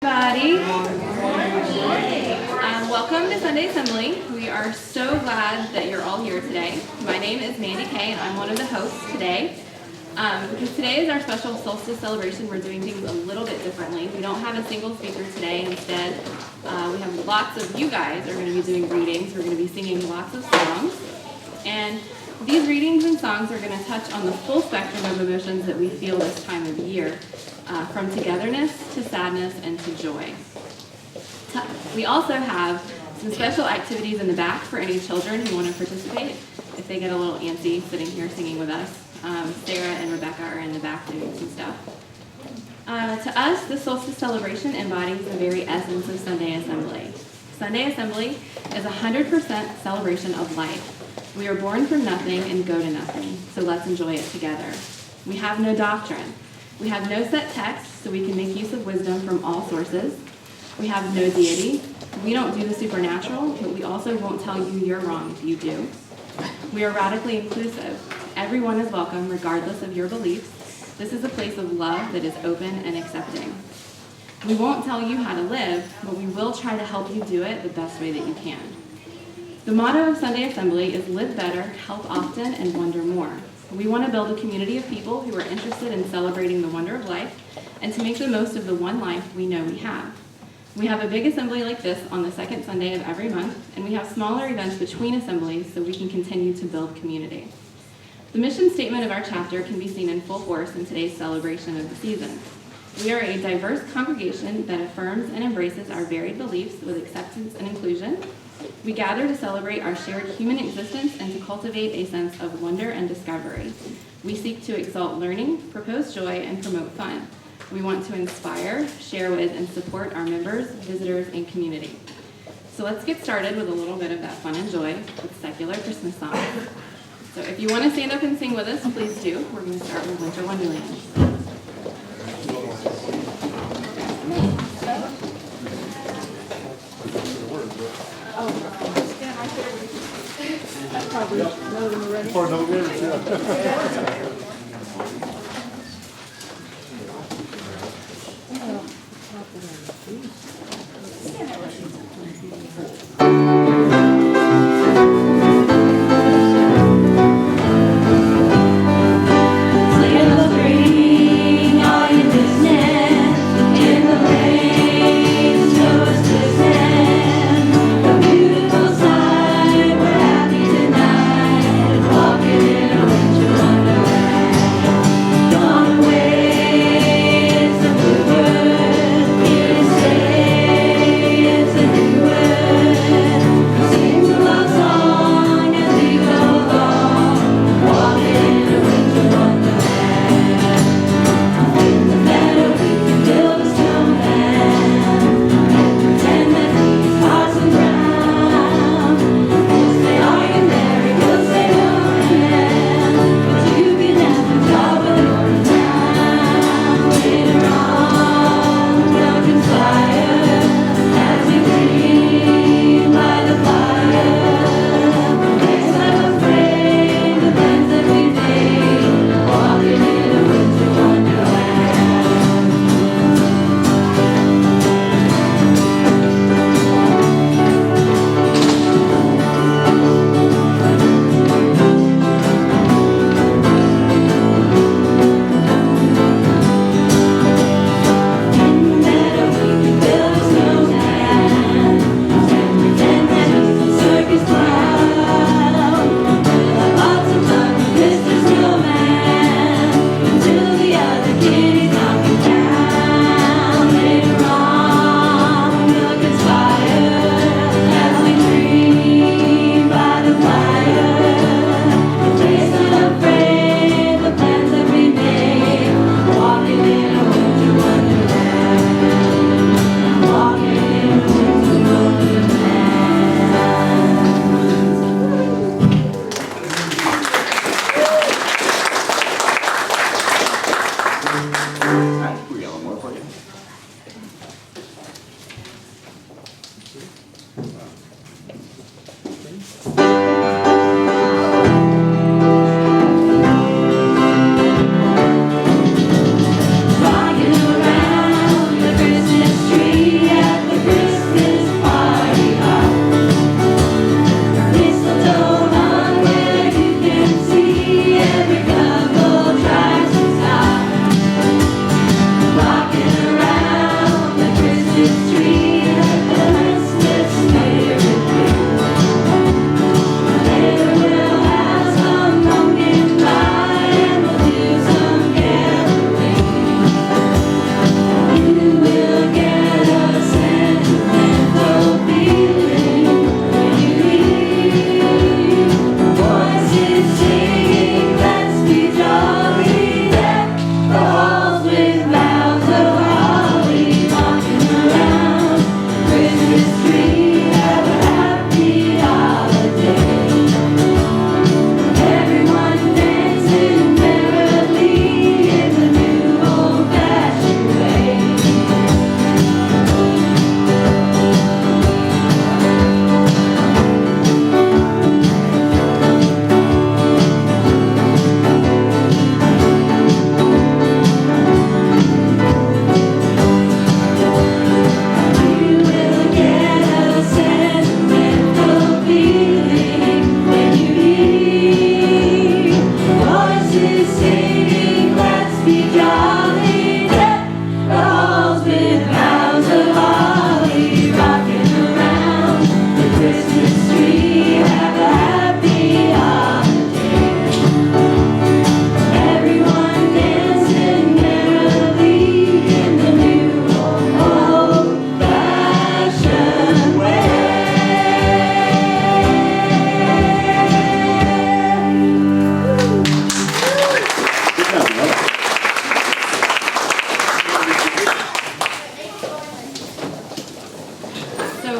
Everybody. Welcome to Sunday Assembly. We are so glad that you're all here today. My name is Mandy Kay, and I'm one of the hosts today. Because today is our special solstice celebration, we're doing things a little bit differently. We don't have a single speaker today. Instead, we have lots of you guys are going to be doing readings. We're going to be singing lots of songs. And these readings and songs are going to touch on the full spectrum of emotions that we feel this time of year, from togetherness to sadness and to joy. We also have some special activities in the back for any children who want to participate. If they get a little antsy sitting here singing with us, Sarah and Rebecca are in the back doing some stuff. To us, the solstice celebration embodies the very essence of Sunday Assembly. Sunday Assembly is 100% celebration of life. We are born from nothing and go to nothing, so let's enjoy it together. We have no doctrine. We have no set text, so we can make use of wisdom from all sources. We have no deity. We don't do the supernatural, but we also won't tell you you're wrong if you do. We are radically inclusive. Everyone is welcome, regardless of your beliefs. This is a place of love that is open and accepting. We won't tell you how to live, but we will try to help you do it the best way that you can. The motto of Sunday Assembly is live better, help often, and wonder more. We want to build a community of people who are interested in celebrating the wonder of life and to make the most of the one life we know we have. We have a big assembly like this on the second Sunday of every month, and we have smaller events between assemblies so we can continue to build community. The mission statement of our chapter can be seen in full force in today's celebration of the season. We are a diverse congregation that affirms and embraces our varied beliefs with acceptance and inclusion. We gather to celebrate our shared human existence and to cultivate a sense of wonder and discovery. We seek to exalt learning, propose joy, and promote fun. We want to inspire, share with, and support our members, visitors, and community. So let's get started with a little bit of that fun and joy with secular Christmas songs. So if you want to stand up and sing with us, please do. We're going to start with Winter Wonderland. I probably know them already. Or know the words, yeah. Say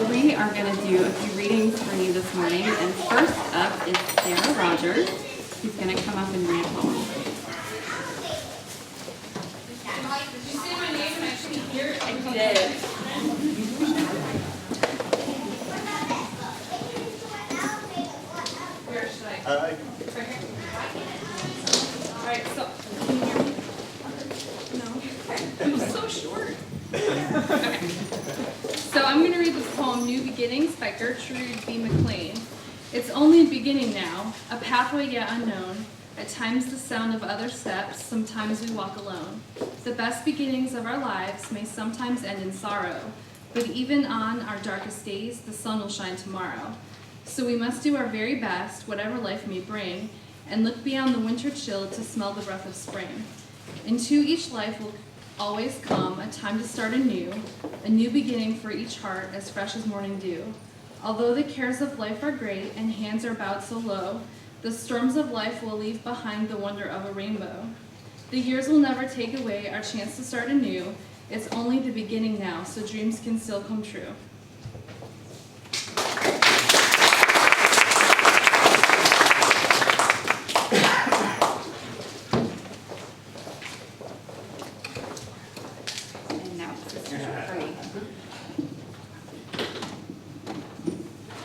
So we are going to do a few readings for you this morning, and first up is Sarah Rogers, who's going to come up and read a poem. Did you say my name and I couldn't hear it? I did. Where should I? Hi. Alright, so can you hear me? No. It was so short. Okay. So I'm going to read this poem, New Beginnings by Gertrude B. McLean. It's only beginning now, a pathway yet unknown. At times the sound of other steps, sometimes we walk alone. The best beginnings of our lives may sometimes end in sorrow, but even on our darkest days, the sun will shine tomorrow. So we must do our very best, whatever life may bring, and look beyond the winter chill to smell the breath of spring. Into each life will always come a time to start anew, a new beginning for each heart as fresh as morning dew. Although the cares of life are great and hands are bowed so low, the storms of life will leave behind the wonder of a rainbow. The years will never take away our chance to start anew. It's only the beginning now, so dreams can still come true. And now Sister Shirley.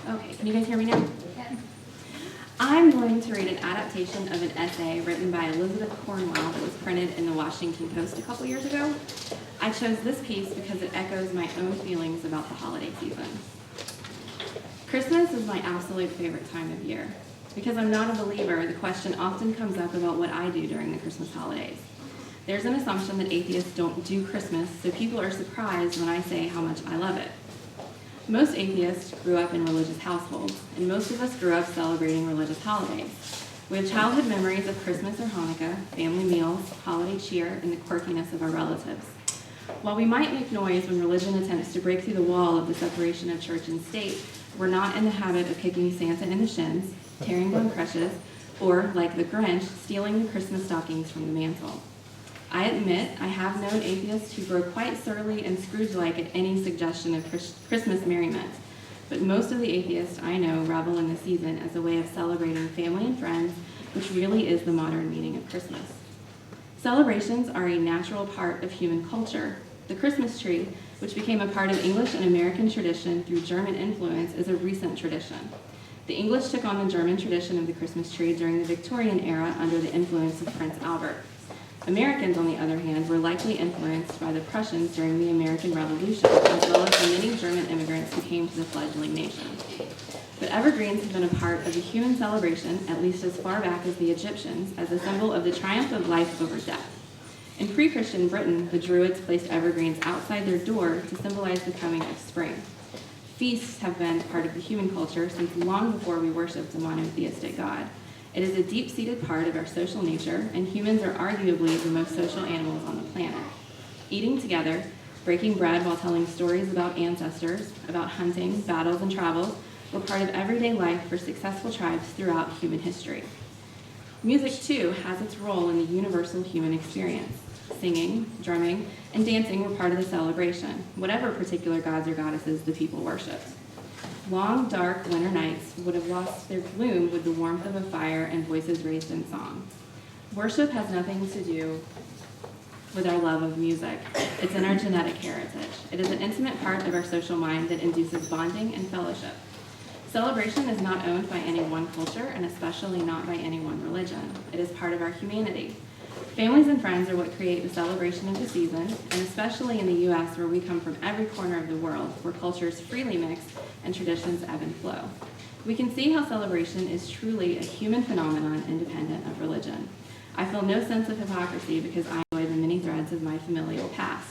Okay, can you guys hear me now? I'm going to read an adaptation of an essay written by Elizabeth Cornwell that was printed in the Washington Post a couple years ago. I chose this piece because it echoes my own feelings about the holiday season. Christmas is my absolute favorite time of year. Because I'm not a believer, the question often comes up about what I do during the Christmas holidays. There's an assumption that atheists don't do Christmas, so people are surprised when I say how much I love it. Most atheists grew up in religious households, and most of us grew up celebrating religious holidays. We have childhood memories of Christmas or Hanukkah, family meals, holiday cheer, and the quirkiness of our relatives. While we might make noise when religion attempts to break through the wall of the separation of church and state, we're not in the habit of kicking Santa in the shins, tearing down creches, or, like the Grinch, stealing the Christmas stockings from the mantle. I admit I have known atheists who grow quite surly and Scrooge-like at any suggestion of Christmas merriment, but most of the atheists I know revel in the season as a way of celebrating family and friends, which really is the modern meaning of Christmas. Celebrations are a natural part of human culture. The Christmas tree, which became a part of English and American tradition through German influence, is a recent tradition. The English took on the German tradition of the Christmas tree during the Victorian era under the influence of Prince Albert. Americans, on the other hand, were likely influenced by the Prussians during the American Revolution, as well as the many German immigrants who came to the fledgling nation. But evergreens have been a part of the human celebration, at least as far back as the Egyptians, as a symbol of the triumph of life over death. In pre-Christian Britain, the Druids placed evergreens outside their door to symbolize the coming of spring. Feasts have been part of the human culture since long before we worshipped a monotheistic God. It is a deep-seated part of our social nature, and humans are arguably the most social animals on the planet. Eating together, breaking bread while telling stories about ancestors, about hunting, battles, and travels were part of everyday life for successful tribes throughout human history. Music, too, has its role in the universal human experience. Singing, drumming, and dancing were part of the celebration, whatever particular gods or goddesses the people worshipped. Long, dark winter nights would have lost their gloom with the warmth of a fire and voices raised in song. Worship has nothing to do with our love of music. It's in our genetic heritage. It is an intimate part of our social mind that induces bonding and fellowship. Celebration is not owned by any one culture, and especially not by any one religion. It is part of our humanity. Families and friends are what create the celebration of the season, and especially in the U.S., where we come from every corner of the world, where cultures freely mix and traditions ebb and flow. We can see how celebration is truly a human phenomenon independent of religion. I feel no sense of hypocrisy because I enjoy the many threads of my familial past,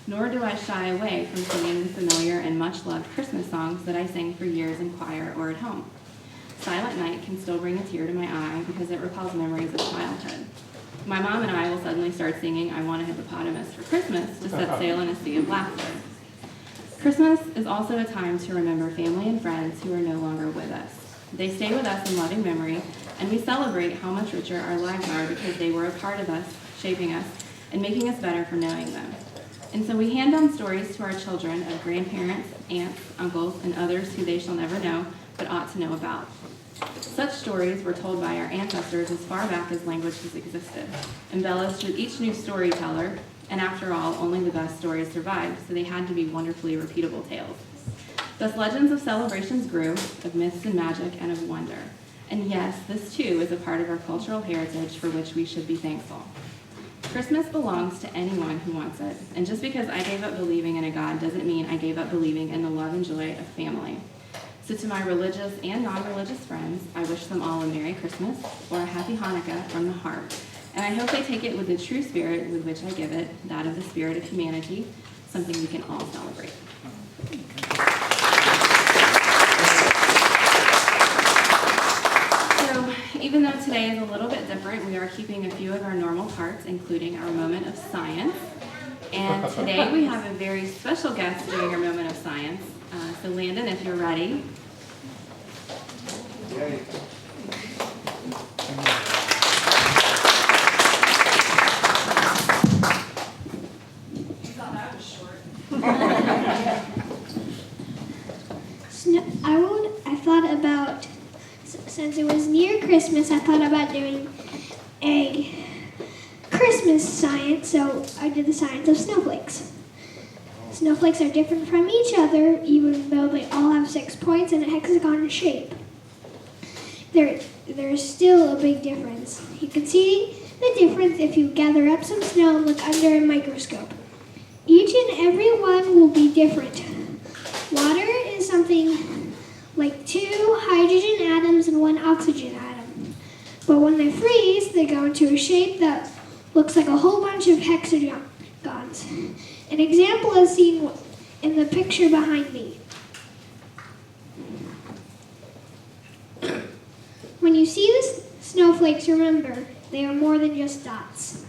nor do I shy away from singing the familiar and much-loved Christmas songs that I sang for years in choir or at home. Silent Night can still bring a tear to my eye because it recalls memories of childhood. My mom and I will suddenly start singing I Want a Hippopotamus for Christmas to set sail in a sea of laughter. Christmas is also a time to remember family and friends who are no longer with us. They stay with us in loving memory, and we celebrate how much richer our lives are because they were a part of us, shaping us, and making us better for knowing them. And so we hand down stories to our children of grandparents, aunts, uncles, and others who they shall never know, but ought to know about. Such stories were told by our ancestors as far back as language has existed, embellished with each new storyteller, and after all, only the best stories survived, so they had to be wonderfully repeatable tales. Thus, legends of celebrations grew, of myths and magic, and of wonder. And yes, this too is a part of our cultural heritage for which we should be thankful. Christmas belongs to anyone who wants it, and just because I gave up believing in a God doesn't mean I gave up believing in the love and joy of family. So to my religious and non-religious friends, I wish them all a Merry Christmas or a Happy Hanukkah from the heart. And I hope they take it with the true spirit with which I give it, that of the spirit of humanity, something we can all celebrate. So even though today is a little bit different, we are keeping a few of our normal parts, including our moment of science. And today we have a very special guest doing our moment of science. So Landon, if you're ready. Yay. I thought about, since it was near Christmas, I thought about doing a Christmas science, so I did the science of snowflakes. Snowflakes are different from each other, even though they all have 6 points and a hexagon shape. There's still a big difference. You can see the difference if you gather up some snow and look under a microscope. Each and every one will be different. Water is something like 2 hydrogen atoms and 1 oxygen atom. But when they freeze, they go into a shape that looks like a whole bunch of hexagons. An example is seen in the picture behind me. When you see the snowflakes, remember, they are more than just dots.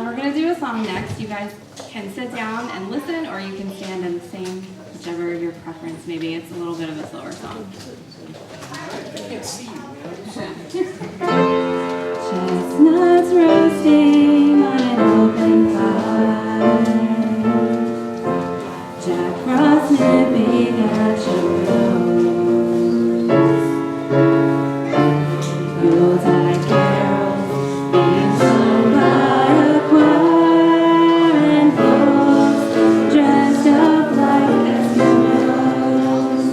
We're going to do a song next. You guys can sit down and listen, or you can stand and sing, whichever your preference may be. It's a little bit of a slower song. Chestnuts roasting on an open fire, Jack Frost nipping at your nose, Yuletide carols being sung by a choir, and folks dressed up like Eskimos.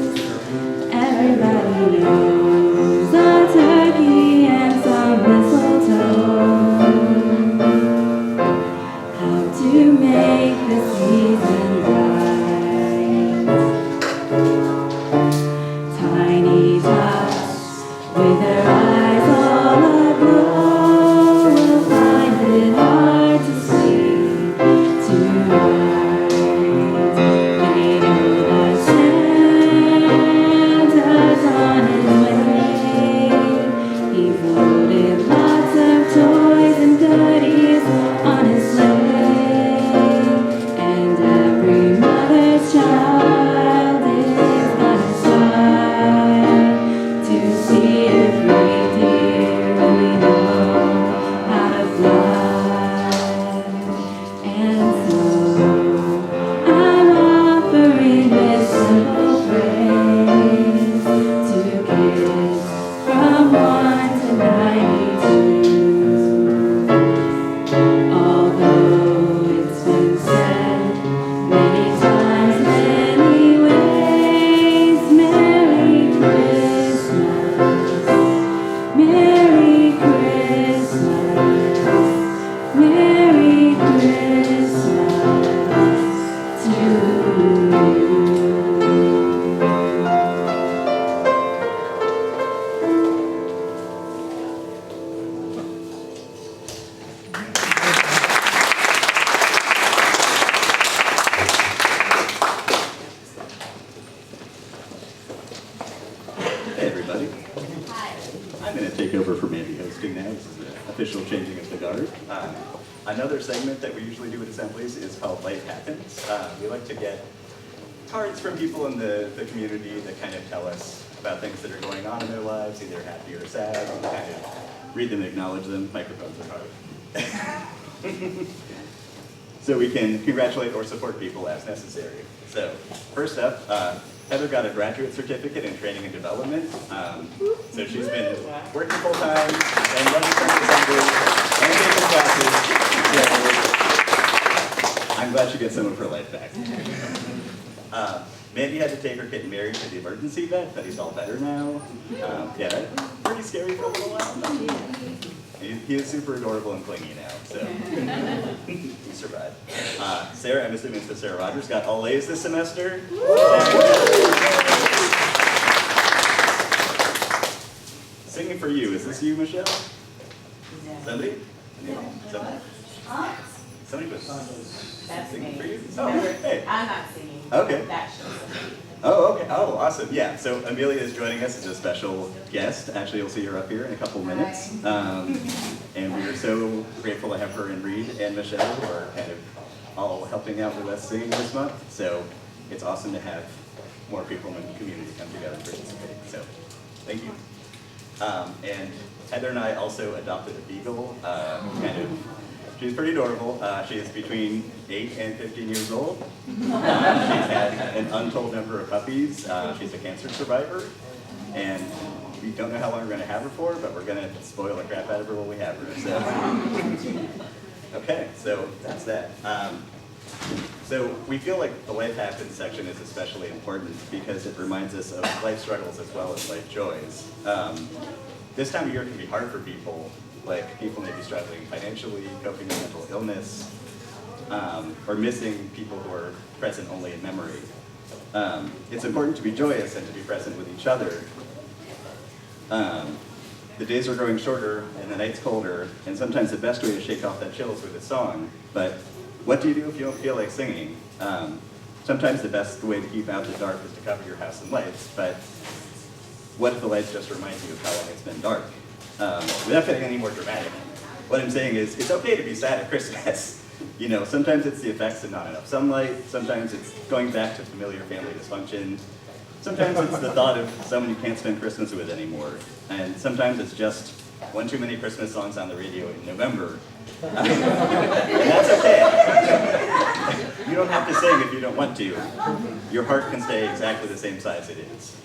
Everybody knows a turkey and some mistletoe. official changing of the guard. Another segment that we usually do at assemblies is called Life Happens. We like to get cards from people in the community that kind of tell us about things that are going on in their lives, either happy or sad, and kind of read them and acknowledge them. Microphones are hard. So we can congratulate or support people as necessary. So first up, Heather got a graduate certificate in training and development. So she's been working full time and running some assemblies and taking classes. So I'm glad she gets some of her life back. Mandy had to take her kid Mary to the emergency vet, but he's all better now. Yeah, that's pretty scary for a little while. He is super adorable and clingy now, so he survived. Sarah, I'm assuming it's Sarah Rogers, got all A's this semester. Singing for you, is this you, Michelle? Somebody? Somebody was singing for you? Oh, hey. I'm not singing. Okay. That shows. Oh, okay. Oh, awesome. Yeah, so Amelia is joining us as a special guest. Actually, you'll see her up here in a couple minutes. And we are so grateful to have her and Reed and Michelle, who are kind of all helping out with us singing this month. So it's awesome to have more people in the community come together and participate. So thank you. And Heather and I also adopted a beagle, she's pretty adorable. She is between 8 and 15 years old. She's had an untold number of puppies. She's a cancer survivor. And we don't know how long we're going to have her for, but we're going to spoil the crap out of her when we have her. So. Okay, so that's that. So we feel like the Life Happens section is especially important because it reminds us of life struggles as well as life joys. This time of year can be hard for people. Like people may be struggling financially, coping with mental illness, or missing people who are present only in memory. It's important to be joyous and to be present with each other. The days are growing shorter and the nights colder, and sometimes the best way to shake off that chill is with a song. But what do you do if you don't feel like singing? Sometimes the best way to keep out the dark is to cover your house in lights, but what if the lights just remind you of how long it's been dark? Without getting any more dramatic, what I'm saying is it's okay to be sad at Christmas. You know, sometimes it's the effects of not enough sunlight, sometimes it's going back to familiar family dysfunction, sometimes it's the thought of someone you can't spend Christmas with anymore, and sometimes it's just one too many Christmas songs on the radio in November. And that's okay. You don't have to sing if you don't want to. Your heart can stay exactly the same size it is.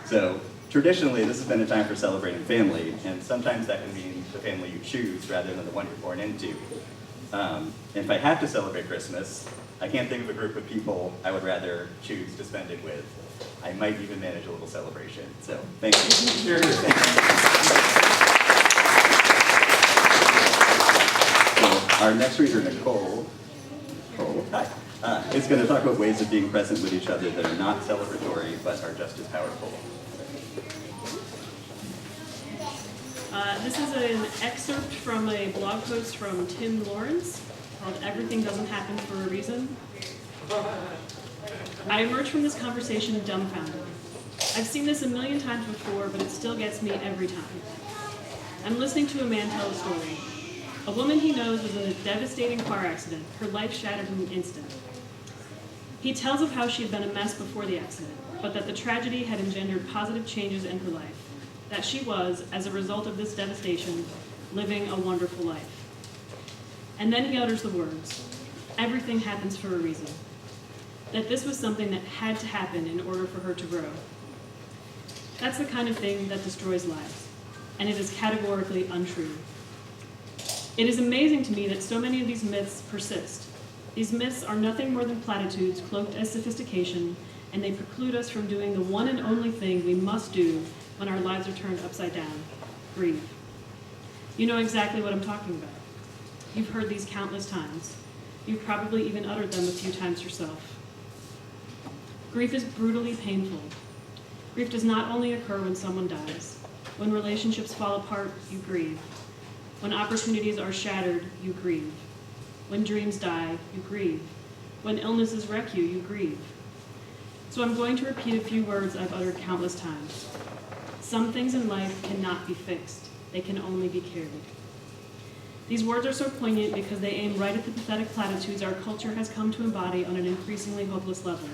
So, traditionally, this has been a time for celebrating family, and sometimes that can mean the family you choose rather than the one you're born into. If I have to celebrate Christmas, I can't think of a group of people I would rather choose to spend it with. I might even manage a little celebration. So, thank you. So, our next reader, Nicole, hi, is going to talk about ways of being present with each other that are not celebratory but are just as powerful. This is an excerpt from a blog post from Tim Lawrence called "Everything Doesn't Happen for a Reason." I emerged from this conversation dumbfounded. I've seen this a million times before, but it still gets me every time. I'm listening to a man tell a story. A woman he knows was in a devastating car accident. Her life shattered in an instant. He tells of how she had been a mess before the accident, but that the tragedy had engendered positive changes in her life. That she was, as a result of this devastation, living a wonderful life. And then he utters the words, "Everything happens for a reason." That this was something that had to happen in order for her to grow. That's the kind of thing that destroys lives, and it is categorically untrue. It is amazing to me that so many of these myths persist. These myths are nothing more than platitudes cloaked as sophistication, and they preclude us from doing the one and only thing we must do when our lives are turned upside down: grieve. You know exactly what I'm talking about. You've heard these countless times. You've probably even uttered them a few times yourself. Grief is brutally painful. Grief does not only occur when someone dies. When relationships fall apart, you grieve. When opportunities are shattered, you grieve. When dreams die, you grieve. When illnesses wreck you, you grieve. So I'm going to repeat a few words I've uttered countless times. Some things in life cannot be fixed. They can only be carried. These words are so poignant because they aim right at the pathetic platitudes our culture has come to embody on an increasingly hopeless level.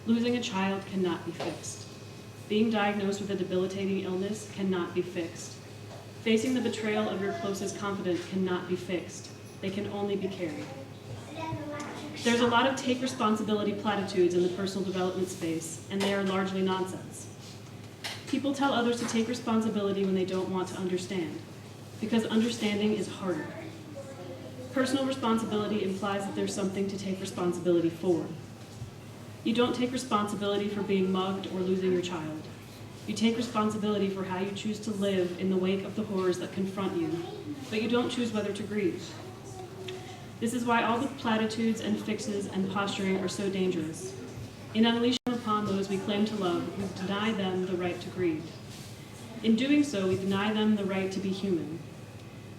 Losing a child cannot be fixed. Being diagnosed with a debilitating illness cannot be fixed. Facing the betrayal of your closest confidant cannot be fixed. They can only be carried. There's a lot of take responsibility platitudes in the personal development space, and they are largely nonsense. People tell others to take responsibility when they don't want to understand, because understanding is harder. Personal responsibility implies that there's something to take responsibility for. You don't take responsibility for being mugged or losing your child. You take responsibility for how you choose to live in the wake of the horrors that confront you, but you don't choose whether to grieve. This is why all the platitudes and fixes and posturing are so dangerous. In unleashing them upon those we claim to love, we deny them the right to grieve. In doing so, we deny them the right to be human.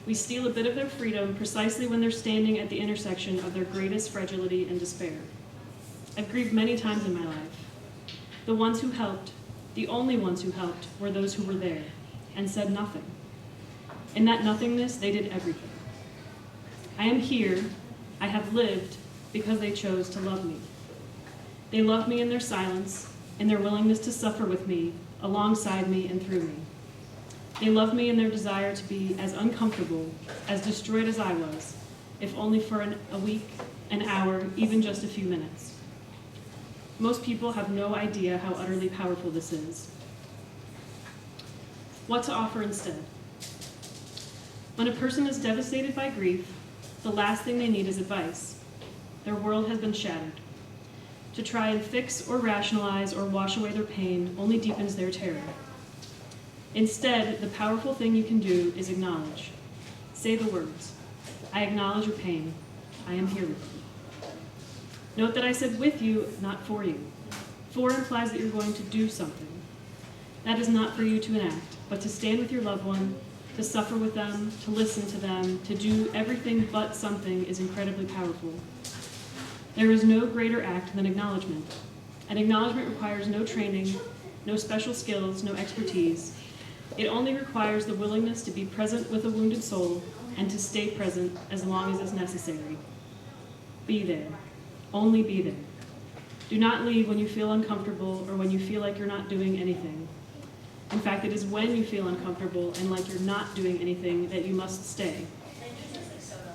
We steal a bit of their freedom precisely when they're standing at the intersection of their greatest fragility and despair. I've grieved many times in my life. The ones who helped, the only ones who helped, were those who were there and said nothing. In that nothingness, they did everything. I am here, I have lived, because they chose to love me. They love me in their silence, in their willingness to suffer with me, alongside me and through me. They love me in their desire to be as uncomfortable, as destroyed as I was, if only for a week, an hour, even just a few minutes. Most people have no idea how utterly powerful this is. What to offer instead? When a person is devastated by grief, the last thing they need is advice. Their world has been shattered. To try and fix or rationalize or wash away their pain only deepens their terror. Instead, the powerful thing you can do is acknowledge. Say the words, I acknowledge your pain. I am here with you. Note that I said with you, not for you. For implies that you're going to do something. That is not for you to enact, but to stand with your loved one, to suffer with them, to listen to them, to do everything but something is incredibly powerful. There is no greater act than acknowledgement. And acknowledgement requires no training, no special skills, no expertise. It only requires the willingness to be present with a wounded soul and to stay present as long as is necessary. Be there. Only be there. Do not leave when you feel uncomfortable or when you feel like you're not doing anything. In fact, it is when you feel uncomfortable and like you're not doing anything that you must stay.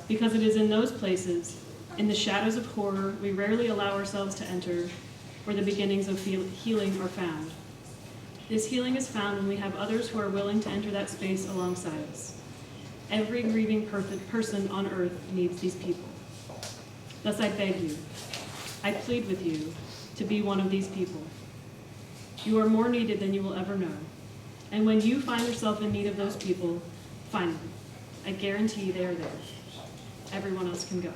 Because it is in those places, in the shadows of horror we rarely allow ourselves to enter, where the beginnings of healing are found. This healing is found when we have others who are willing to enter that space alongside us. Every grieving person on earth needs these people. Thus I beg you, I plead with you to be one of these people. You are more needed than you will ever know. And when you find yourself in need of those people, find them. I guarantee they are there. Everyone else can go.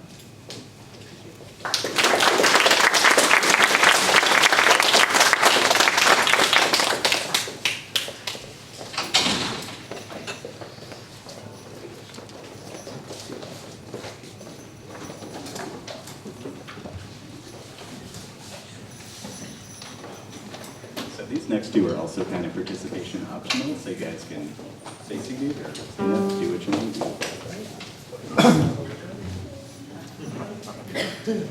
These next two are also kind of participation optional, so you guys can stay seated or stand up, do what you want to do.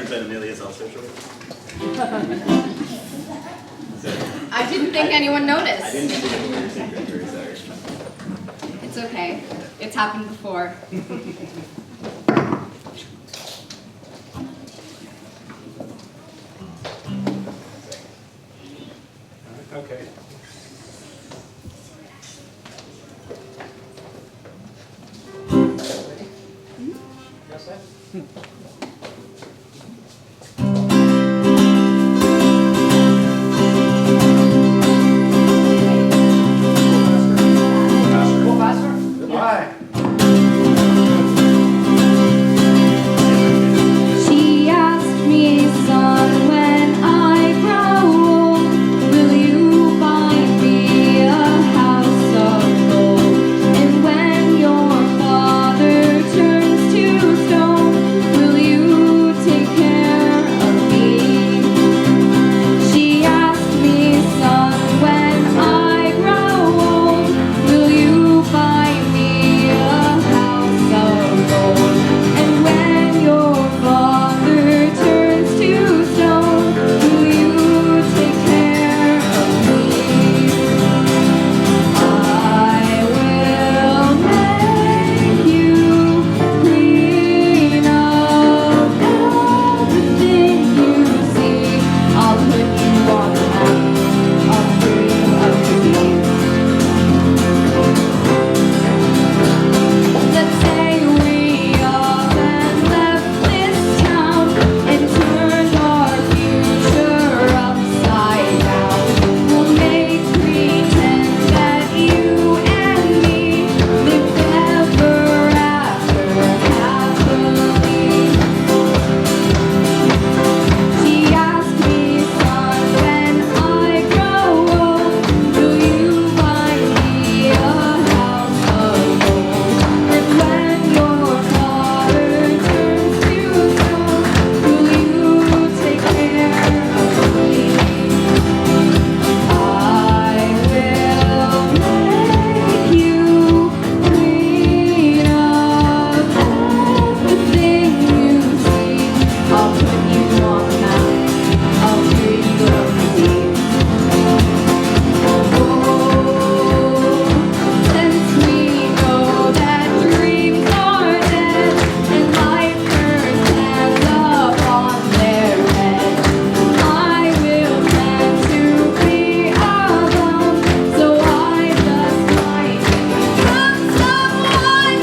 turns out Amelia's also short. So, I didn't think anyone I noticed. didn't think it was your secret, very sorry. It's okay. It's happened before. Okay. Goodbye. She asked me, son, when I grow old, will you buy me a house of gold? And when your father turns to stone, will you take care of me? She asked me, son, when I grow old, will you buy me a house of gold? And when your father turns to stone, will you take care of me? I will make you queen of everything you see. I'll put you on the map. I'll cure you of disease. Let's say we all then left this town and turned our future upside down. We'll make pretend that you and me lived ever after happily. She asked me, son, when I grow old, will you buy me a house of gold? And when your father turns to stone, will you take care of me? I will make you queen of everything you see. I'll put you on the map. I'll cure you of disease. Since we know that dreams are dead and life turns hands upon their head, I will plan to be alone, so I just might become someone.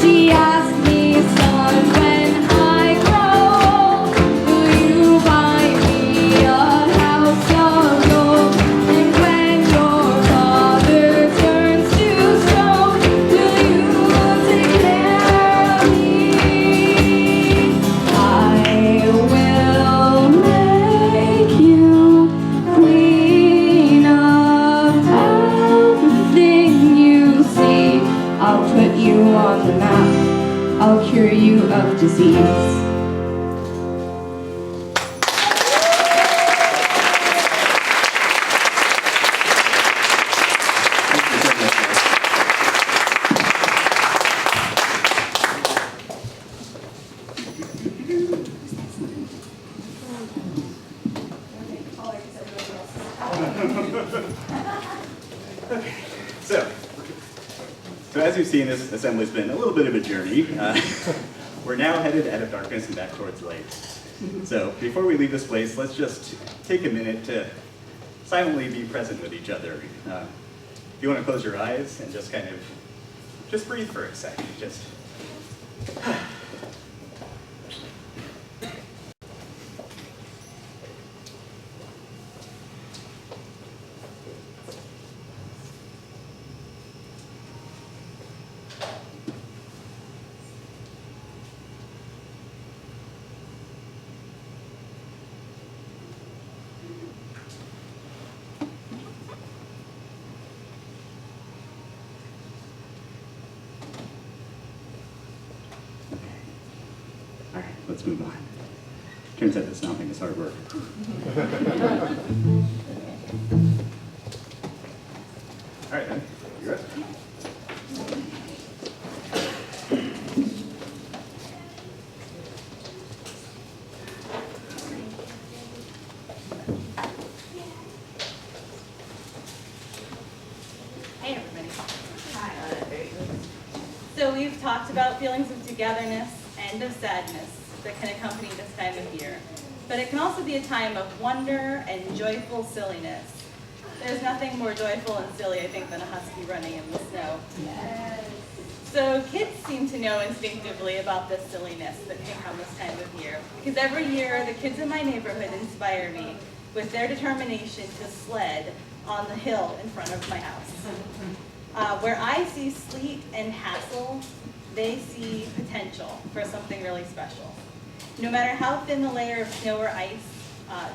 She asked me, son, when I grow old, will you buy me a house of gold? And when your father turns to stone, will you take care of me? I will make you queen of everything you see. I'll put you on the map. I'll cure you of disease. So as you've seen, this assembly's been a little bit of a journey. We're now headed out of darkness and back towards light. So before we leave this place, let's just take a minute to silently be present with each other. If you want to close your eyes and just kind of, just breathe for a second. Just. All right, let's move on. Turns out that stomping is hard work. All right, then, you're up. talked about feelings of togetherness and of sadness that can accompany this time of year. But it can also be a time of wonder and joyful silliness. There's nothing more joyful and silly, I think, than a husky running in the snow. So kids seem to know instinctively about this silliness that can come this time of year. Because every year, the kids in my neighborhood inspire me with their determination to sled on the hill in front of my house. Where I see sleet and hassle, they see potential for something really special. No matter how thin the layer of snow or ice,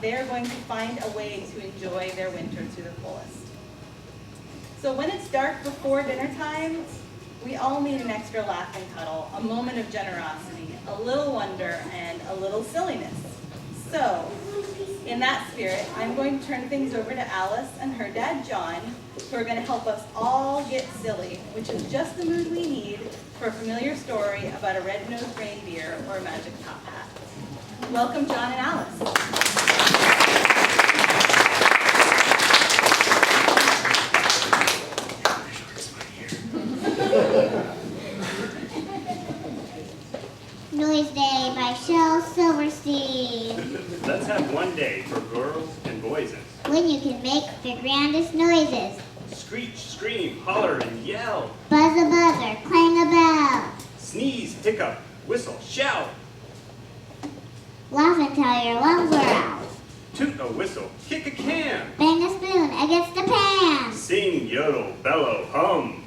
they are going to find a way to enjoy their winter to the fullest. So when it's dark before dinner time, we all need an extra laugh and cuddle, a moment of generosity, a little wonder, and a little silliness. So, in that spirit, I'm going to turn things over to Alice and her dad, John, who are going to help us all get silly, which is just the mood we need for a familiar story about a red-nosed reindeer or a magic top hat. Welcome, John and Alice. Noise Day by Shel Silverstein. Let's have one day for girls and boys. When you can make the grandest noises. Screech, scream, holler, and yell. Buzz a buzzer, clang a bell. Sneeze, hiccup, whistle, shout. Laugh until your lungs wear out. Toot a whistle, kick a can. Bang a spoon against the pan. Sing, yodel, bellow, hum.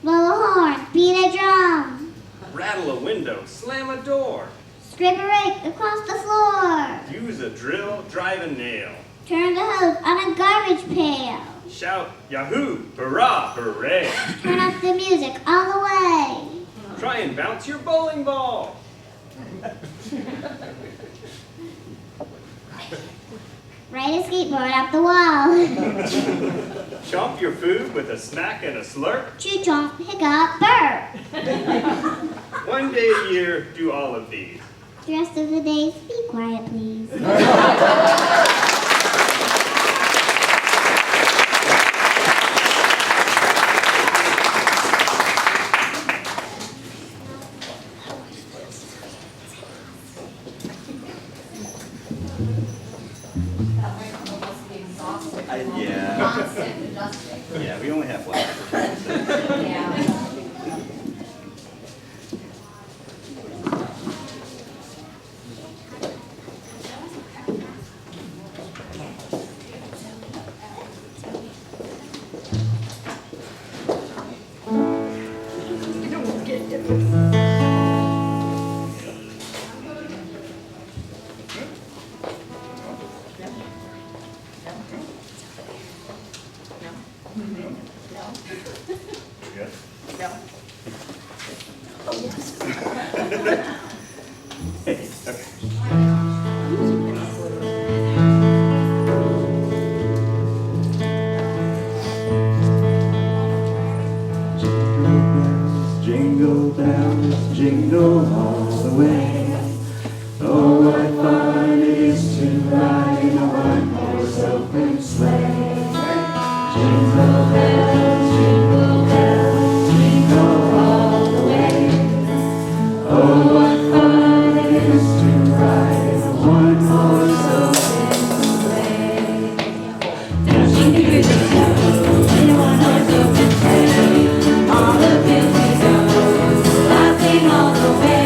Blow a horn, beat a drum. Rattle a window, slam a door. Scrape a rake across the floor. Use a drill, drive a nail. Turn the hose on a garbage pail. Shout, yahoo, hurrah, hooray. Turn up the music all the way. Try and bounce your bowling ball. Ride a skateboard up the wall. Chomp your food with a smack and a slurp. Chew, chomp, hiccup, burp. One day a year, do all of these. The rest of the days, be quiet, please. Yeah, we only have one. Jingle bells, jingle all the way. Oh, what fun it is to ride in a one-horse open sleigh. Jingle bells, jingle all the way. Oh, what fun it is to ride in a one-horse open sleigh. Dashing through the snow in a one-horse open sleigh. All the fields we go, laughing all the way.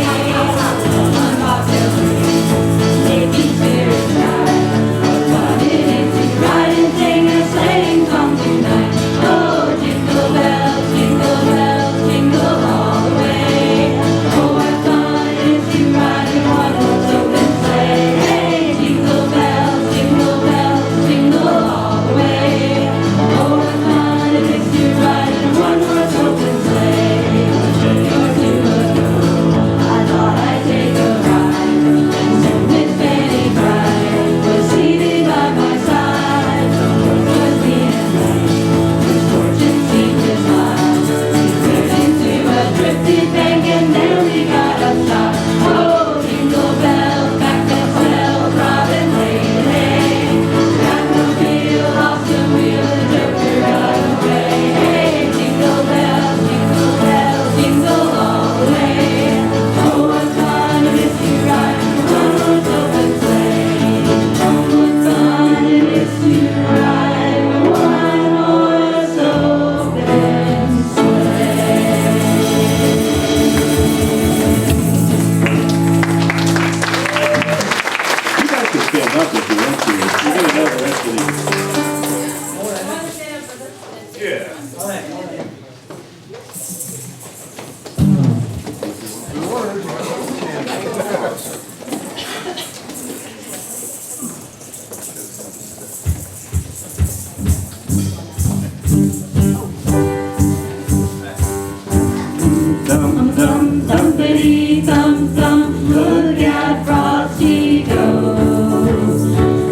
Thumpity thump thump, look at Frosty go.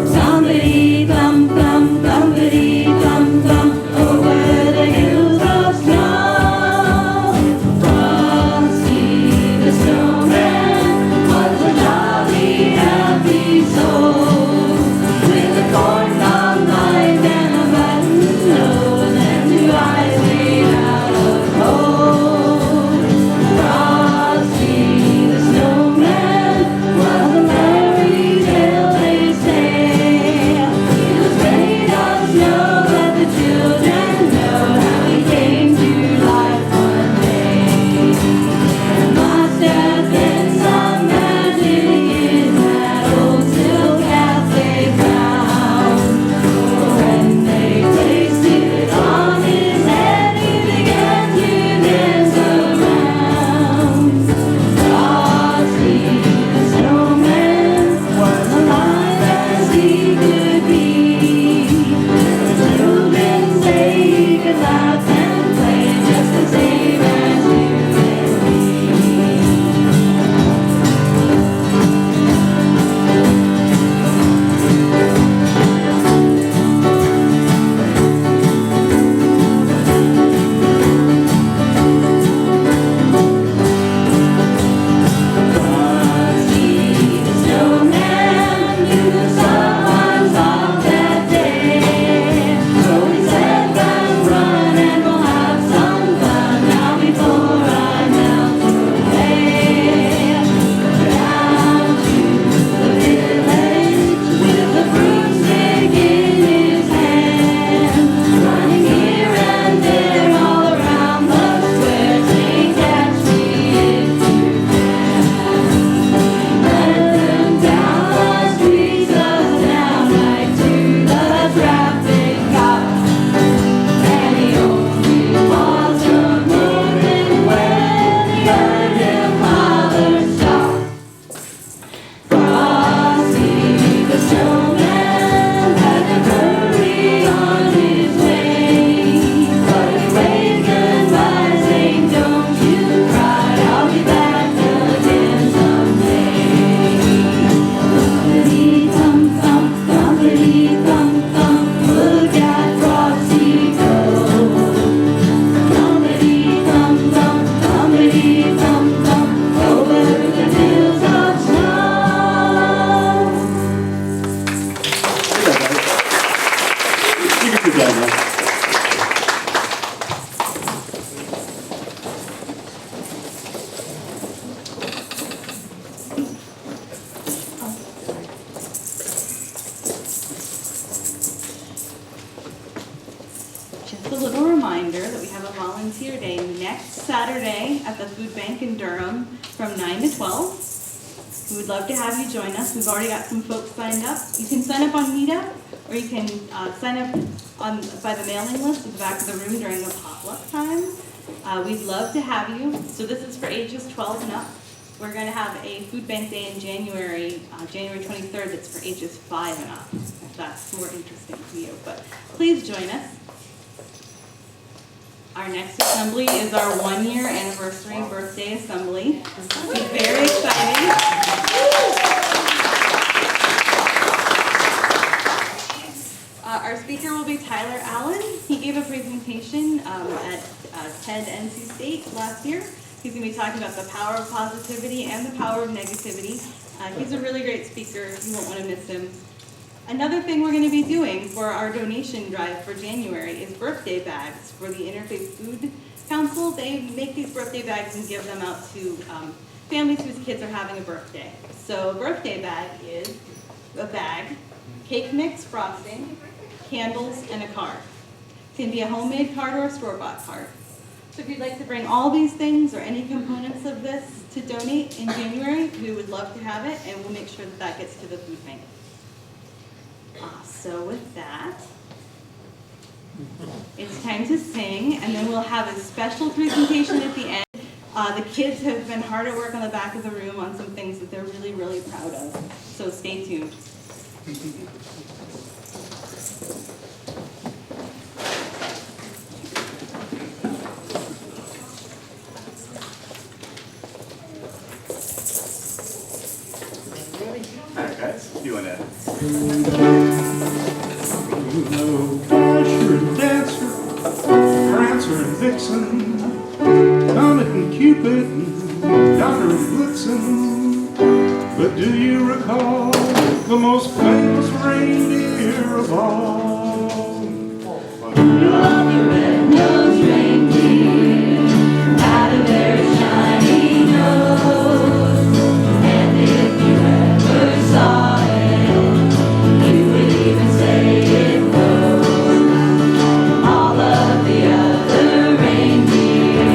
Thumpity thump thump, thumpity thump thump, over the hills of snow. Frosty the snowman was a jolly, happy soul, with a corn cob pipe and a button nose and 2 eyes made out of gold. Frosty the snowman was a fairy tale, they say. He was made of snow, let the children know how he came to life one day. There must have been some magic in that old silk hat they found. For when they placed it on his head, he began to dance around. Frosty the snowman was alive as he could be. The children say he could laugh and play just the same as you and me. Frosty the snowman knew someone's off that day. So he said, "Let's run and we'll have some fun now before I melt away." Down to the village with the broomstick in his hand, running here and there all around the square, saying, "Catch me if you can." Led them down the streets of town, right to the traffic cop. And he only paused a moment when he heard him holler, "Stop!" Frosty the snowman had to hurry on his way, but he waved goodbye, saying, "Don't you cry, I'll be back again someday." Thumpity thump thump, thumpity thump thump, look at Frosty go. Thumpity thump thump, thumpity thump thump, over the hills of snow. You can do that now. Just a little reminder that we have a volunteer day next Saturday at the food bank in Durham from 9 to 12. We would love to have you join us. We've already got some folks signed up. You can sign up on Meetup, or you can sign up by the mailing list at the back of the room during the potluck time. We'd love to have you. So this is for ages 12 and up. We're going to have a food bank day in January, January 23rd, that's for ages 5 and up, if that's more interesting to you. But please join us. Our next assembly is our 1-year anniversary birthday assembly. It's very exciting. Our speaker will be Tyler Allen. He gave a presentation at TED NC State last year. He's going to be talking about the power of positivity and the power of negativity. He's a really great speaker. You won't want to miss him. Another thing we're going to be doing for our donation drive for January is birthday bags for the Interfaith Food Council. They make these birthday bags and give them out to families whose kids are having a birthday. So a birthday bag is a bag, cake mix, frosting, candles, and a card. It can be a homemade card or a store-bought card. So if you'd like to bring all these things or any components of this to donate in January, we would love to have it, and we'll make sure that that gets to the food bank. So with that, it's time to sing, and then we'll have a special presentation at the end. The kids have been hard at work on the back of the room on some things that they're really, really proud of. So stay tuned. guys, if you want to. No Dasher, Dancer, Prancer and Vixen, Comet and Cupid, Donner and Blitzen. But do you recall the most famous reindeer of all? You love your red-nosed reindeer, had a very shiny nose, and if you ever saw it, you would even say it knows. All of the other reindeer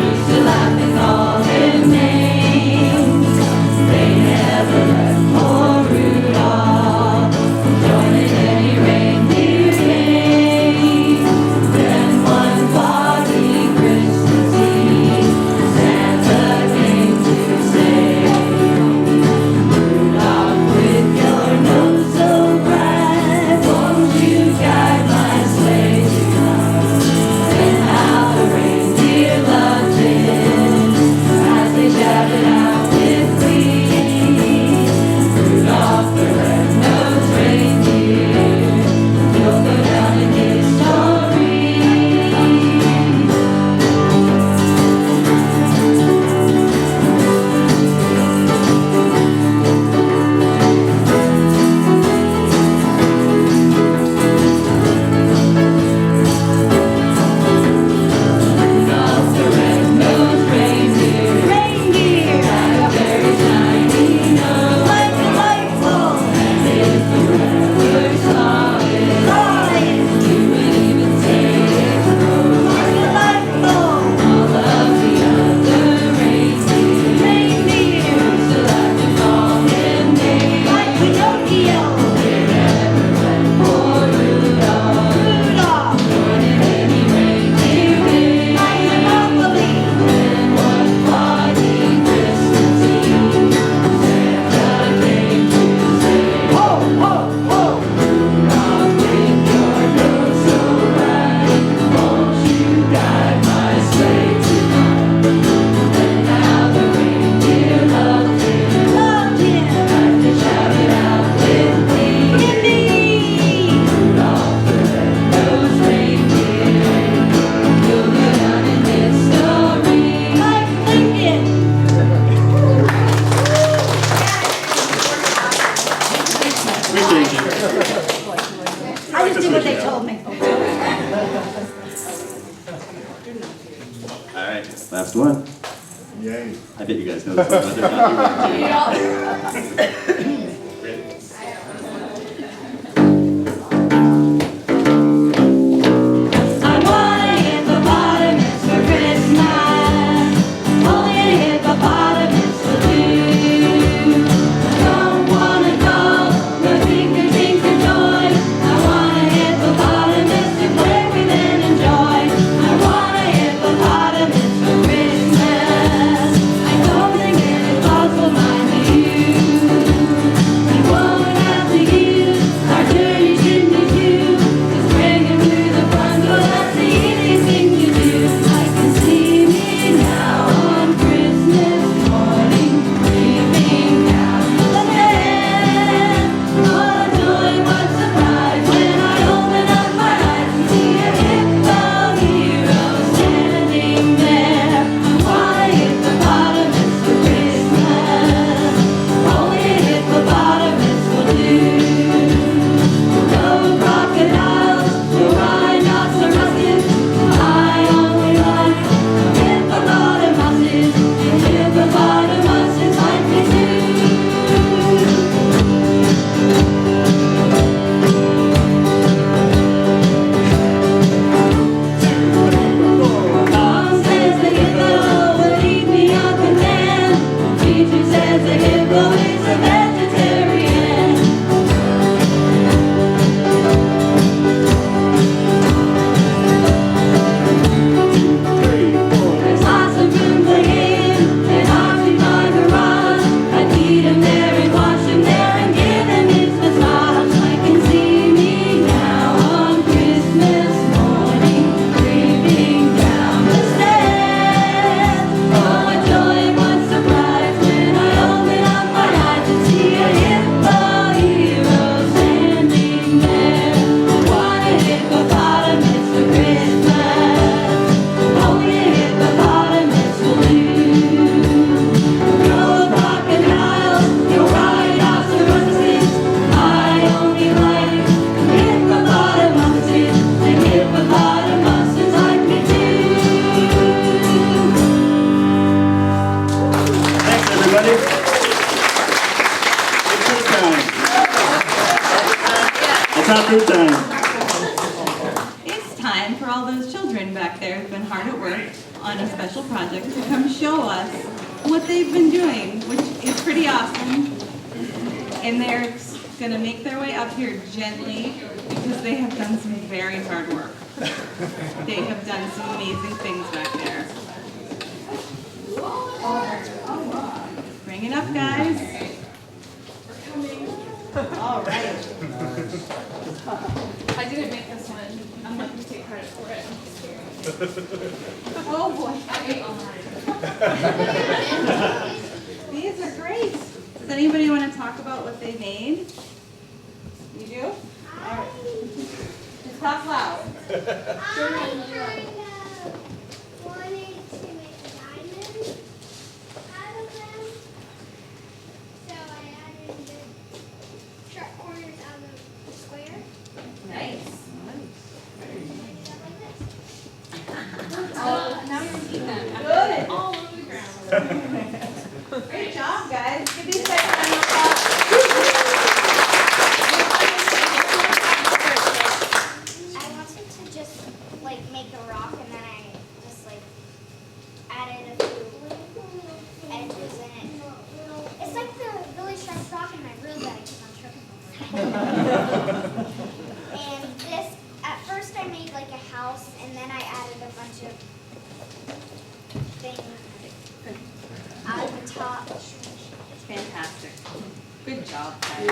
used to laugh and call him names. They never let poor Rudolph join in any reindeer game. Then one foggy Christmas Eve, Santa came to say, Rudolph, with your nose so bright, won't you guide my sleigh tonight? And how the reindeer loved him as they shouted out with glee, Rudolph the red-nosed reindeer, you'll go down in history. Rudolph the red-nosed reindeer, had a very shiny nose, like a light bulb. And if you ever saw it, you would even say it froze, like a light bulb. All of the other reindeer used to laugh and call him names, like Pinocchio. They never let poor Rudolph join in any reindeer game, like Monopoly. Then one foggy Christmas Eve, Santa came to say, ho, ho, ho! Rudolph, with your nose so bright, won't you guide my sleigh tonight? And how the reindeer loved him as they shouted out with glee, Rudolph the red-nosed reindeer, you'll go down in history like Lincoln. I just did what they told me. All right, last one. Yay. I bet you guys know this one, whether or not you want to. Ready? I want a hippopotamus for Christmas. Only a hippopotamus will do. I don't want a doll, no tinker toy. I want a hippopotamus to play with and enjoy. I want a hippopotamus for Christmas. I don't think it is possible, mind you. everybody. It's food time. It's not food time. It's time for all those children back there who've been hard at work on a special project to come show us what they've been doing, which is pretty awesome. And they're gonna make their way up here gently because they have done some very hard work. They have done some amazing things back there. Bring it up, guys. All right. I didn't make this one. I'm not going to take credit for it. Oh boy. I ate all mine. These are great. Does anybody want to talk about what they made? You do? All right. Just talk loud. I wanted to make diamonds out of them, so I added the sharp corners out of the square. Nice. Oh, now you're going to eat them. Good. All over the ground. Great job, guys. Give these guys a round of applause. I wanted to just like make a rock and then I just like added a few edges in it. It's like the really sharp rock and I really gotta keep on tripping over it. And this, at first I made like a house and then I added a bunch of things out of the top. It's fantastic. Good job, guys.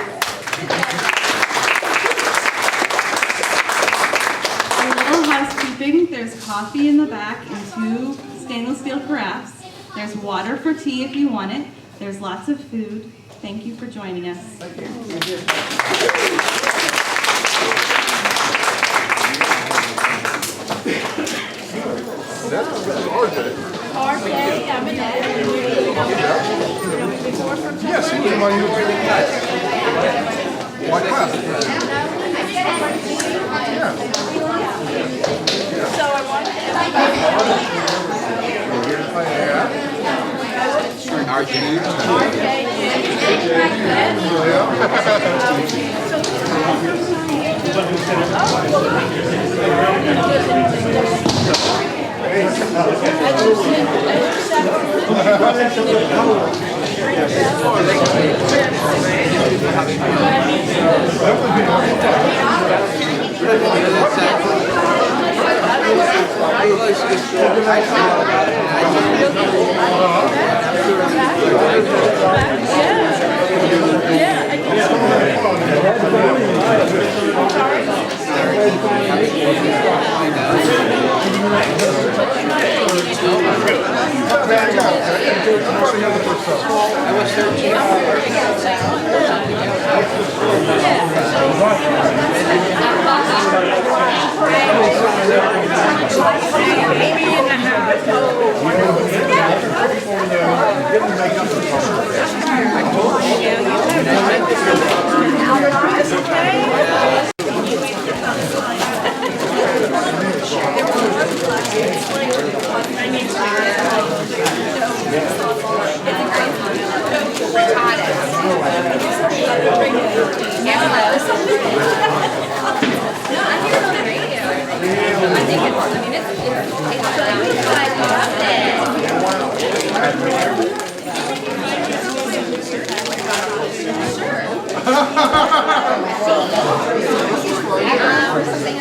A little housekeeping. There's coffee in the back and 2 stainless steel carafes. There's water for tea if you want it. There's lots of food. Thank you for joining us. Yes, he was my Why not? Yeah. So I wanted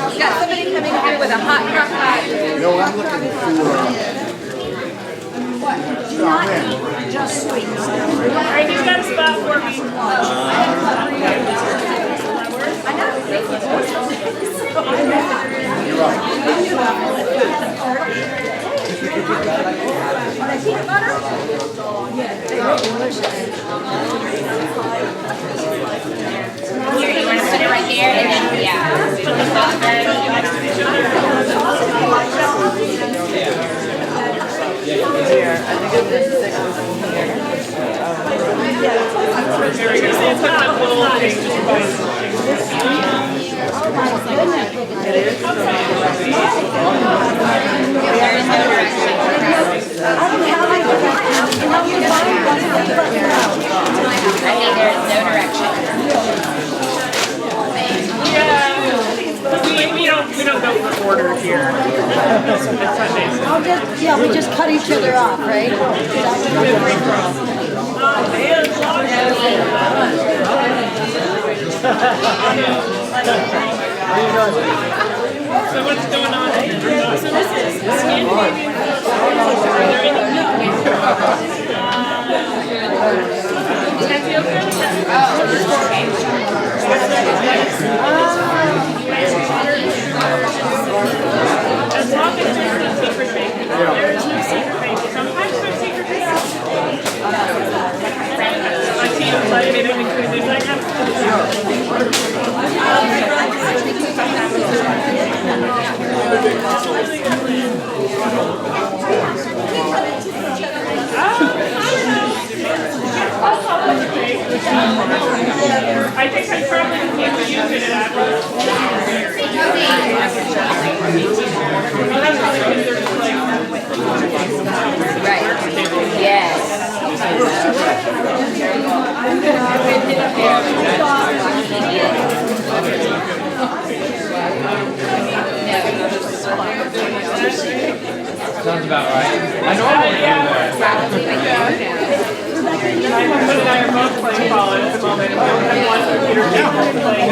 You got somebody coming here with a hot crock pot. No, I'm looking for Not just sweet. Alright, he's got a spot for me. I know. Peanut butter? Here, you want to put it right here and then, yeah. There is no direction. think I probably can't use it at Right. Yes. Sounds about right. I normally do that. My husband and I are both playing college at the moment. We don't have one computer game playing.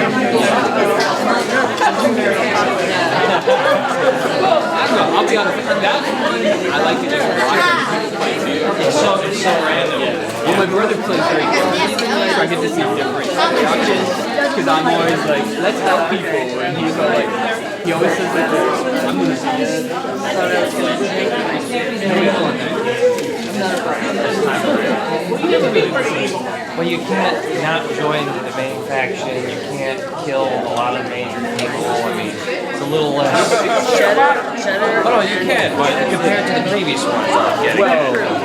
I'll be honest, that one I like to just watch people play too. It's so random. Well, my brother plays great games, so I get to see different couches. Because I'm always like, let's help people, and he's all like, he always says like, I'm gonna see this. Well, you can't not join the main faction. You can't kill a lot of major people. I mean, it's a little less. Shut up. Shut up. Oh, no, you can, but compared to the previous ones, I'm getting it.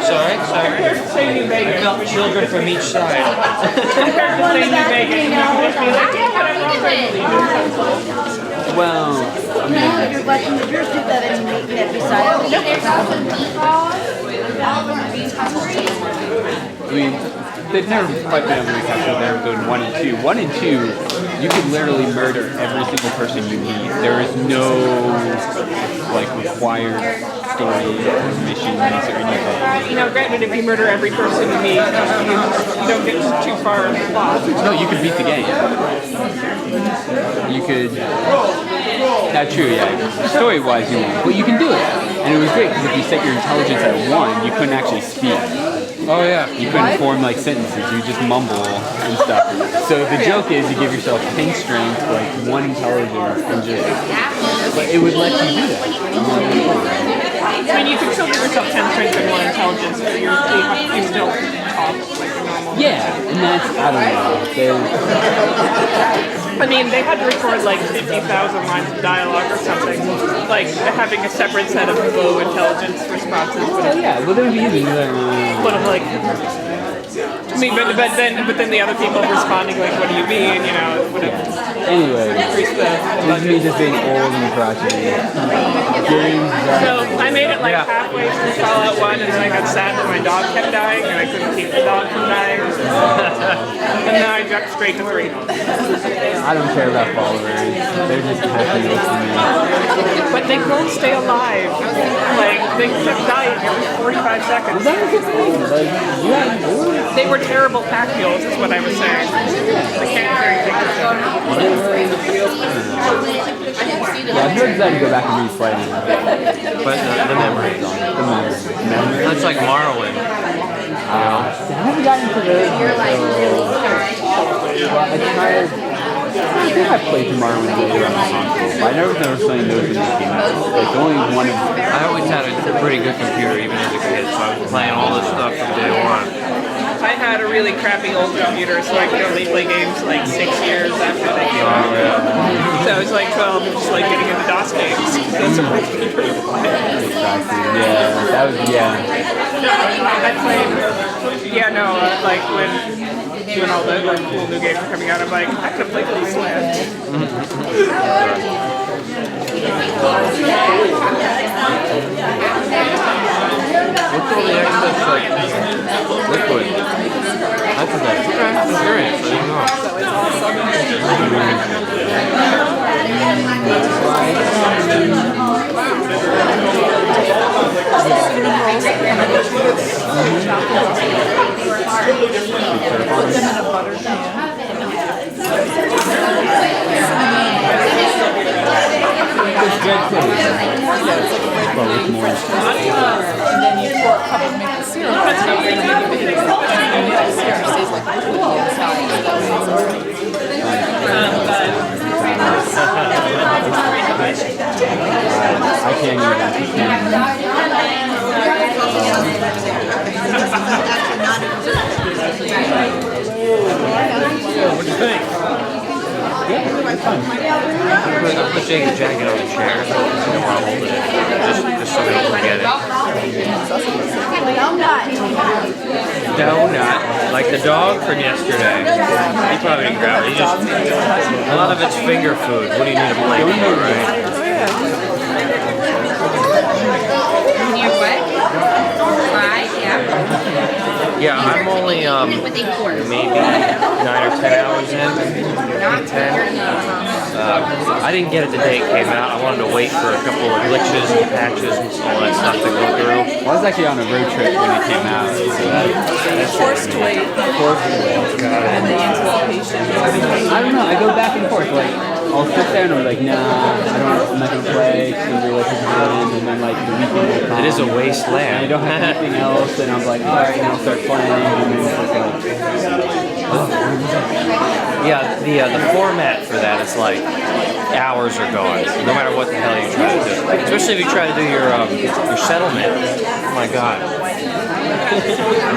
Sorry. I felt children from each side. Well, You're watching the beer soup that and making that beside me. I mean, they've never quite been able to recapture. They're going 1 and 2. 1 and 2, you can literally murder every single person you meet. There is no like required story or missions or anything. You know, granted, if you murder every person you meet, you don't get too far in the plot. No, you could beat the game. You could. Not true, yeah. Story-wise, you won't, but you can do it. And it was great because if you set your intelligence at 1, you couldn't actually speak. Oh yeah. You couldn't form like sentences. You just mumble and stuff. So the joke is you give yourself 10 strength, like 1 intelligence, and just. But it would let you do that. I mean, you can still give yourself 10 strength and 1 intelligence, but you still talk like a normal. Yeah, and that's I don't know. I mean, they had to record like 50,000 lines of dialogue or something, like having a separate set of low intelligence responses. Oh yeah, well they would be easy. But I'm like, I mean, but then the other people responding like, what do you mean? You know, it would have increased the. This is me just being old and crotchety. So I made it like halfway through Fallout 1, and then I got sad that my dog kept dying, and I couldn't keep the dog from dying. And then I jumped straight to 3. I don't care about followers. They're just happy with me. But they don't stay alive. Like, they kept dying every 45 seconds. They were terrible pack mules, is what I was saying. They can't carry things. Yeah, I'm very excited to go back and replay it. But the memories. The memories. That's like Morrowind. I haven't gotten to those. I think I played tomorrow when they were on the console, but I never playing those when they came out. Like only one of them. I always had a pretty good computer even as a kid, so I was playing all this stuff from day one. I had a really crappy old computer, so I could only play games like 6 years after they came out. So I was like 12 and just like getting into DOS games. That's what my computer was playing. Yeah, that was, I played, like when all the like cool new games were coming out, I'm like, I could play these Slam. What's all the excess like liquid? That's what that's. Okay, I'm curious. I And then you pour a cup of maple syrup. That's how you're going to make the syrup stays like liquid on the inside. I can't What do you think? I'll put Jake's jacket on the chair. So I don't want to hold it. Just so we don't forget it. Donut. Donut. Like the dog from yesterday. He probably didn't grab it. He just, a lot of it's finger food. What do you need a plate for, right? Can you what? Fry? Yeah. Yeah, I'm only maybe 9 or 10 hours in. Maybe 10. I didn't get it the day it came out. I wanted to wait for a couple of glitches and patches and all that stuff to go through. I was actually on a road trip when it came out. So Forced to wait. Forced to wait. And the anticipation. I don't know. I go back and forth. Like, I'll sit there and I'm like, nah, I'm not gonna play. It's gonna be like and then like the weekend will come. It is a wasteland. And I don't have anything else, and I'm like, all right, and I'll start playing. And then it's just like, yeah, the format for that is like hours are gone, no matter what the hell you try to do. Especially if you try to do your settlement. Oh my god.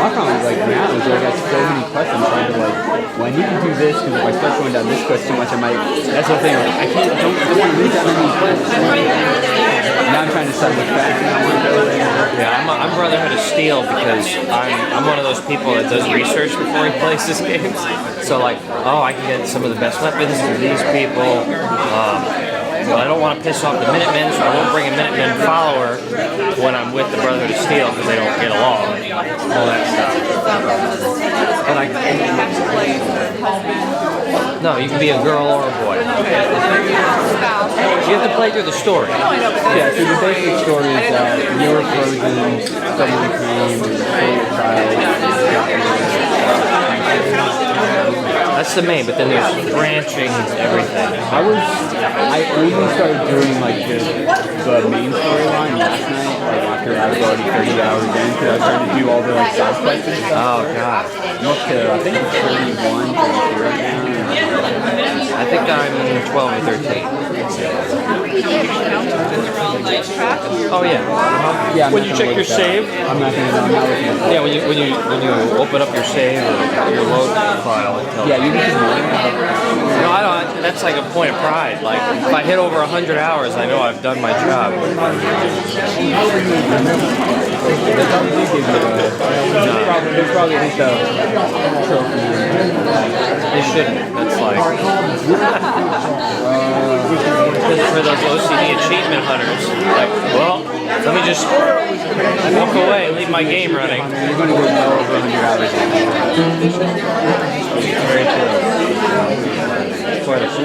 my problem is like now is I got so many questions trying to like, well, I need to do this because if I start going down this quest too much, I might. That's the thing. Like, I don't want to lose that many quests. Now I'm trying to settle it fast and I want to go in. Yeah, I'm Brotherhood of Steel because I'm one of those people that does research before he plays his games. So like, oh, I can get some of the best weapons from these people. Well, I don't want to piss off the Minutemen, so I won't bring a Minutemen follower when I'm with the Brotherhood of Steel because they don't get along. All that stuff. And no, you can be a girl or a boy. You have to play through the story. Yeah, so the basic story is that you're frozen, someone came, and stole your child. That's the main, but then there's branching everything. I only started doing like the main storyline last night, like after I was already 30 hours in, because I was trying to do all the like side quests and stuff. Oh god. I'm up to, I think it's 31, 32 right now. I think I'm 12 or 13. Oh yeah. Yeah. When you check your save. I'm not gonna know. Yeah, when you open up your save or your load file, it tells you. Yeah, you can. No, I don't. That's like a point of pride. Like if I hit over 100 hours, I know I've done my job. They probably hit the trophy. They shouldn't. That's like for those OCD achievement hunters. Like, well, let me just walk away and leave my game running. You're going to go well over 100 hours. Very true. Quite a few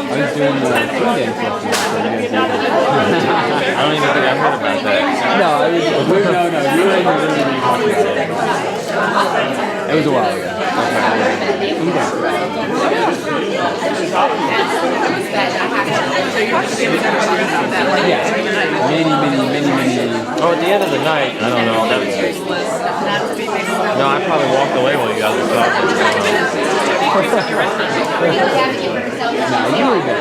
I was doing the food dance festival. I don't even think I heard about that. No, you were in the room when you talked about it. It was a while ago. Yeah. Many. Oh, at the end of the night, I don't know. No, I probably walked away while you guys were talking. No, you were good.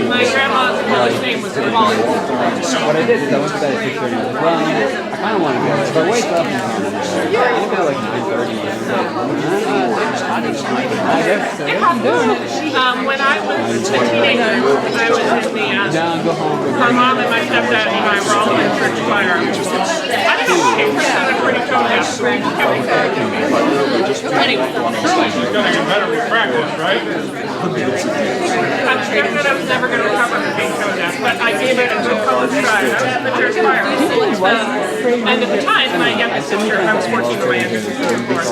My grandma's mother's name was Molly. What I did is I went to bed at 6:30. I was like, well, I kind of want to go. If I wake up, I'll go like 9:30. When I was a teenager, I was in the, my mom and my stepdad and I were all in the church choir. I don't know why, it sounded pretty tone deaf. Anyway. You're gonna get better with practice, right? I'm sure that I was never going to recover from being tone deaf, but I gave it a good college try. I was in the church choir. And at the time, my youngest sister, I was working with my youngest sister, of course,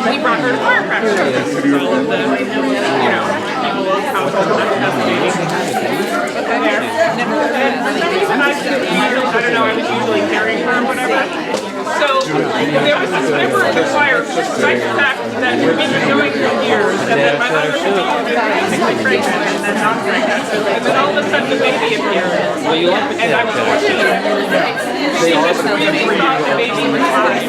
we brought her to choir practice. All of the, people of household that baby. There. And for some reason, I don't know, I was usually carrying her or whatever. So there was this member of the choir who despite the fact that we've been going for years and that my mother had been basically pregnant and then not pregnant. And then all of a sudden the baby appeared. And I was 14. She just really thought the baby was mine.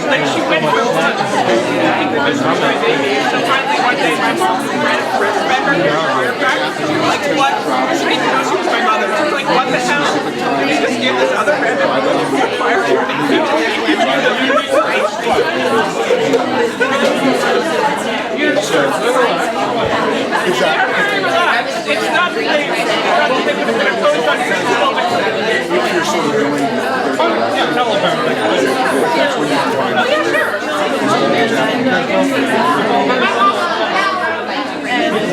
Like she went for a month thinking that this was my baby. So finally one day my mom read her choir practice. She was like, what? She didn't know she was my mother. She was like, what the hell? And you just give this other random woman to the choir to it's not the I don't think it's going to close on principle. If you're sort of doing yeah, tell about it. Oh, yeah, sure.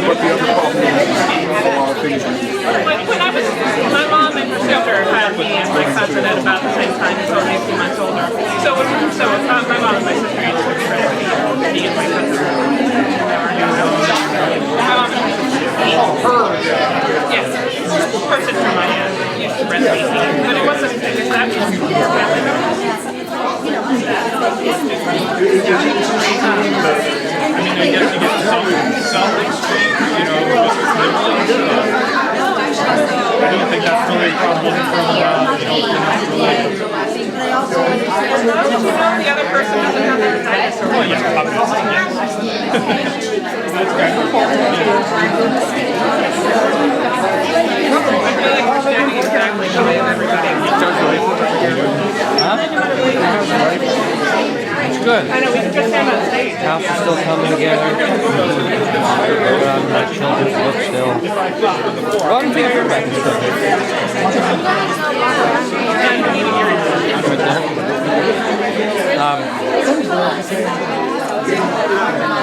But the other problem is a lot of things. When I was, my mom and her sister had me and my cousin at about the same time, so I'm 18 months older. So it's not my mom and my sister used to be friends. Me and my cousin. Yes, her sister, my aunt, used to breastfeed me, but it wasn't I guess you get some exchange, I don't think that's really a problem the other person doesn't have that dinosaur. Well, yeah, obviously, That's great. I feel like we're standing exactly shy of everybody. It's good. I know, we can just stand on stage. House is still coming together. My children's book still. Well, I'm doing back and stuff.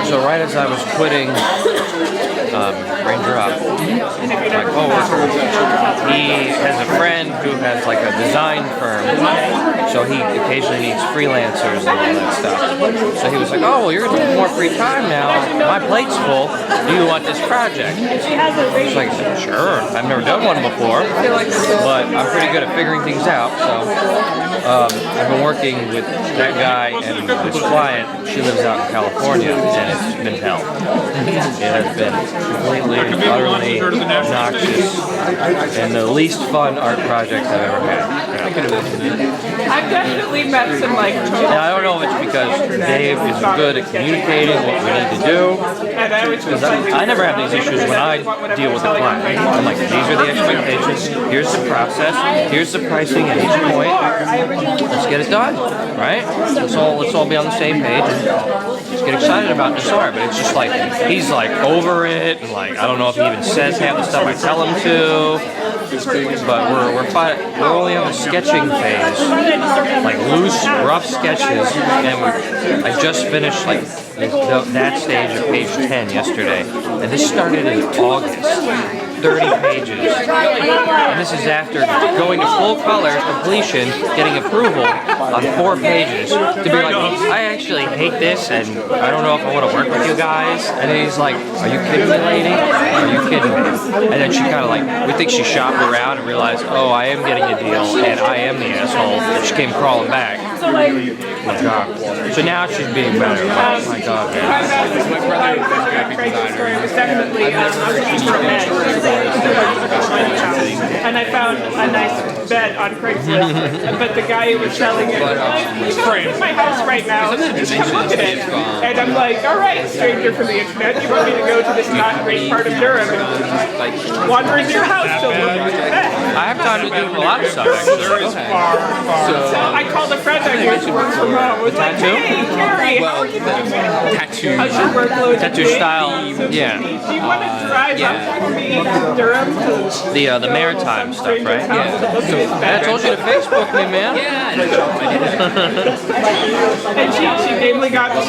So right as I was quitting Ranger Up, my coworker, he has a friend who has like a design firm, so he occasionally needs freelancers and all that stuff. So he was like, oh, well, you're going to have more free time now. My plate's full. Do you want this project? I was like, sure. I've never done one before, but I'm pretty good at figuring things out. So I've been working with that guy and this client. She lives out in California, and it's been hell. It has been completely, utterly obnoxious, and the least fun art project I've ever had. I've definitely met some like total. And I don't know if it's because Dave is good at communicating what we need to do. Because I never have these issues when I deal with the client. I'm like, these are the expectations, here's the process, here's the pricing at each point. Let's get it done, right? Let's all be on the same page and let's get excited about this art. But it's just like, he's like over it, and like, I don't know if he even says half the stuff I tell him to. But we're only on the sketching phase, like loose, rough sketches, and I just finished like that stage of page 10 yesterday, and this started in August. 30 pages. And this is after going to full color completion, getting approval on 4 pages, to be like, I actually hate this, and I don't know if I want to work with you guys. And he's like, are you kidding me, lady? Are you kidding me? And then she kind of like, we think she shopped around and realized, oh, I am getting a deal, and I am the asshole. And she came crawling back. So like, oh my God. So now she's being better. Oh my God, man. My crazy story was definitely, I was looking for a bed. I and I found a nice bed on Craigslist. But the guy who was selling it was like, "You can come to my house right now. Just come look at it." And I'm like, "All right, stranger from the internet, you want me to go to this not great part of Durham and wander into your house to look at the bed?" I have time to do a lot of stuff actually. So I called a friend I used to work from home. I was like, "Hey, Carrie, how are you doing? Tattoo. How's your workload Tattoo today? style. So Yeah. Do you want to drive up with me to Durham to The maritime stuff, right? house to look at his I bed?" told you to Facebook me, man. And she namely got up.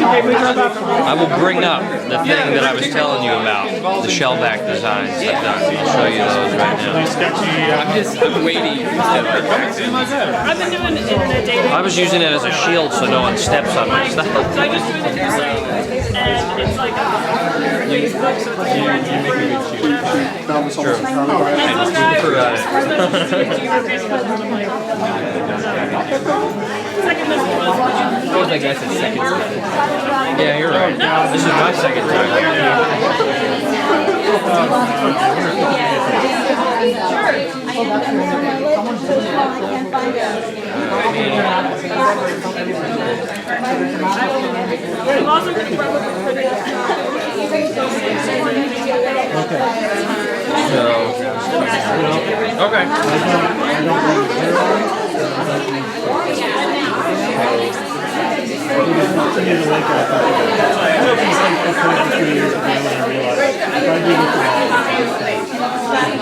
I will bring up the thing that I was telling you about, the shellback designs I've done. I'll show you those right now. I'm waiting. I've been doing internet dating. I was using it as a shield so no one steps on my stuff. So I just do it in and it's like Facebook, so it's like True. That was like, that's a second. Yeah, you're right. This is my second time here. I'm also going to run with Okay.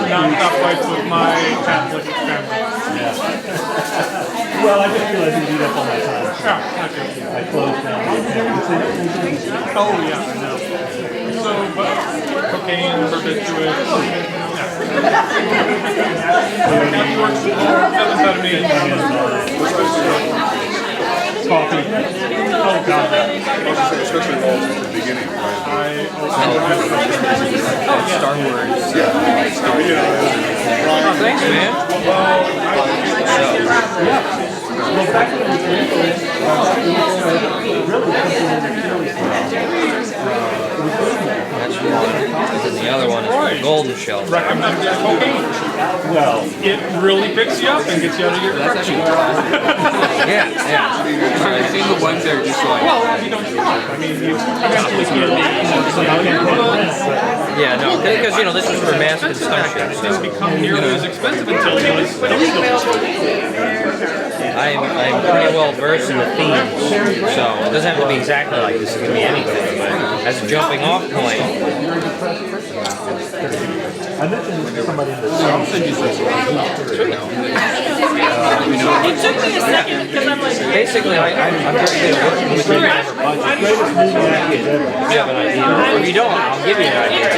Not quite with my Catholic family. Well, I just realized you do that all my time. Oh, okay. I closed down. Oh, yeah, I know. So, but cocaine, barbiturates, yeah. Works, methamphetamine, coffee. Oh, God. Especially all at the beginning, right? Star Wars. Thanks, man. That's one. And the other one is the golden shell. Recommend cocaine. Well, it really picks you up and gets you out of your depression. Yeah. I've seen the ones that are just like. Well, you don't. I mean, you eventually can't Yeah, no, because this is for mass consumption. So become nearly as expensive until it's illegal. I'm pretty well versed in the themes, so it doesn't have to be exactly like this. It can be anything, but as a jumping off point. I mentioned this to somebody in the It took me a second because I'm like, basically, I'm very good at working with you. You have an idea. If you don't, I'll give you an idea.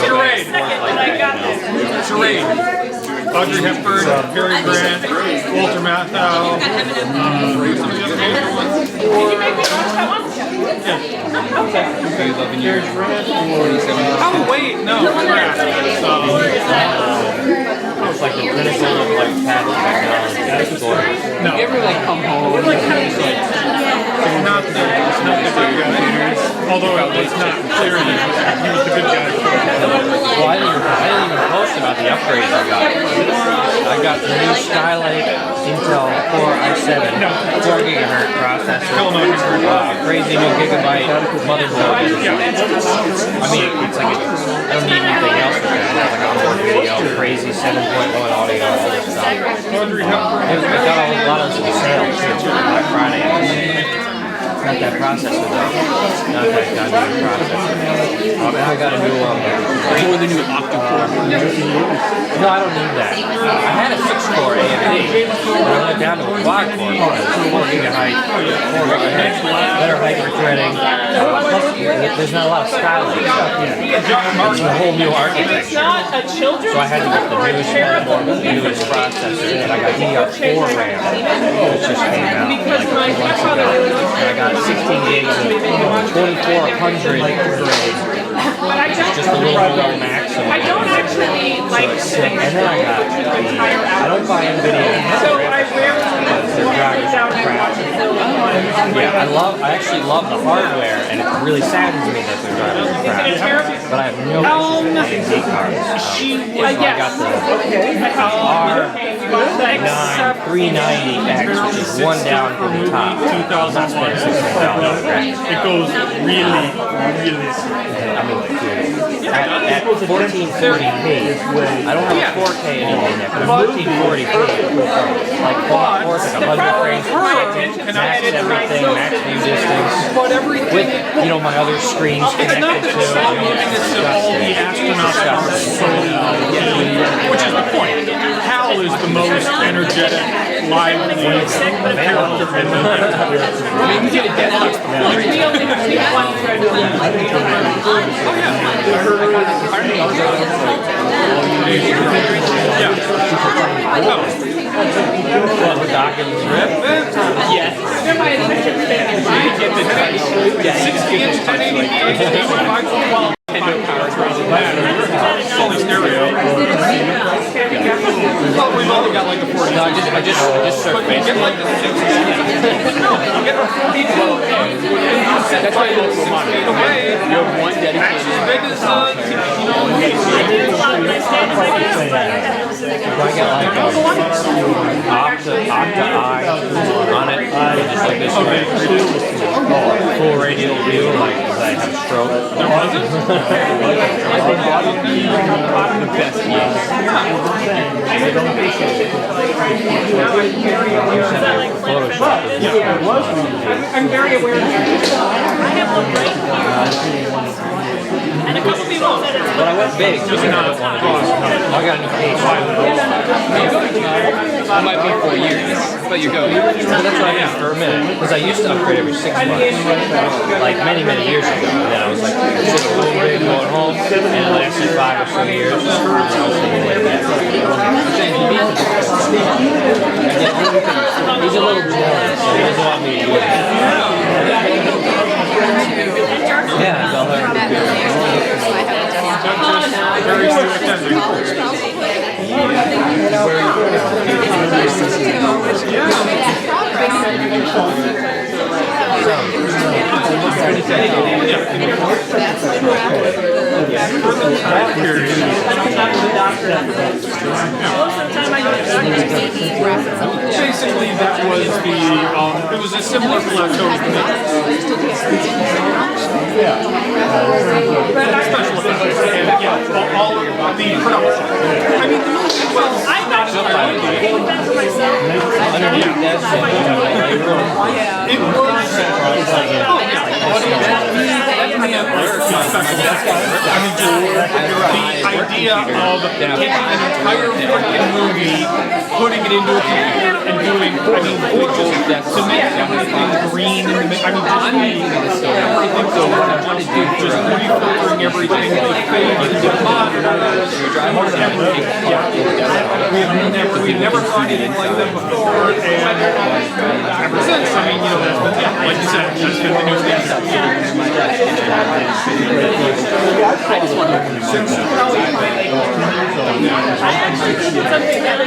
charade. I got this. Charade. Audrey Hepburn, Cary Grant, Walter Matthau, some of the other major ones. Did you make me watch that one? Yeah. Okay. 11 years. 47. Oh, wait, no, crap. It's like the pinnacle of like patent technology. No. You ever like come home? Not the good guy. Although it was not clear that he was the good guy. Well, I didn't even post about the upgrades I got. I got the new Skylake Intel Core i7 4 gigahertz processor. Crazy new gigabyte motherboard. I mean, it's like I don't need anything else with that. It's like onboard video, crazy 7.1 audio, all this stuff. I got a lot of some sales since Black Friday. Not that processor though. Not that goddamn processor. I got a new Or the new octa-core. No, I don't need that. I had a 6-core AMD, but I went down to a quad-core. 4 gigabyte, 4 gigahertz, better hyper-threading. Plus, there's not a lot of Skylake stuff yet. It's a whole new architecture. So I had to get the newest motherboard with the newest processor, and I got DDR4 RAM, which just came out like 2 months ago. And I got 16 gigs of 2400 grade. Just a little below max. I don't actually like sick. And then I got I don't buy NVIDIA. So I rarely their drivers are crap. I actually love the hardware, and it really saddens me that they're driving the crap. But I have no issues with AMD cards. So I got the R9 390X, which is one down from the top. I'm not spending $600. It goes really, really slow. I mean, at 1440p, I don't have a 4K anything yet, but 1440p, like 100 frames per second, max everything, max view distance, with, you know, my other screens connected to, Which is the point. Hal is the most energetic, lively character in the I mean, we did it dead once before. We only have one thread. What, the dock and the strip? Yes. Yeah, 60-inch 1080p. Nintendo power it's only stereo. Well, we've only got like a 40. No, I just searched Get like the 60. No, you get a 42. That's why you look away. You have one dedicated. As big as Do I get like Octa Eye on it? Just like this full radial view, like as I have stroke. There wasn't? The best Photoshop. I'm very aware of that. And a couple people said it's But I went big, just I don't want to do it. I got a new case. It might be for years, but you're going. But that's what I meant for a minute. Because I used to upgrade every 6 months. Like many years ago. And then I was like, shit, a little big going home. And it lasted 5 or so years. And I was thinking like that. He's a little jealous, so he doesn't want me to do it. Yeah, Bel Air. Very strict. Basically, that was the, it was a similar plateau to me. That's special effects, and yeah, all of the production. I mean, the movie, well, I'm not sure I would do that to myself. It was, I mean, the idea of taking an entire fucking movie, putting it into a computer, and doing, I mean, to make everything green, and I mean, just everything so just refiltering everything, they fade into monitors, everything. We've never thought anything like that before, and ever since, I mean, you know, that's been, yeah, like you said, that's been the new thing. I just want to I actually did something that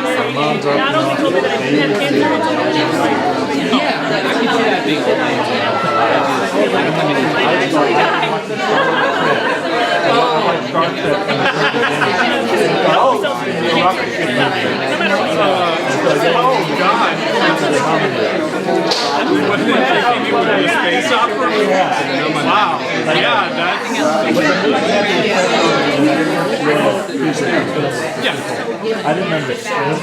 not only told me that I didn't have cancer, but told me that I was like, yeah, I can see that being oh, God. Space opera? Wow. Yeah, that's... Yeah. I didn't understand it.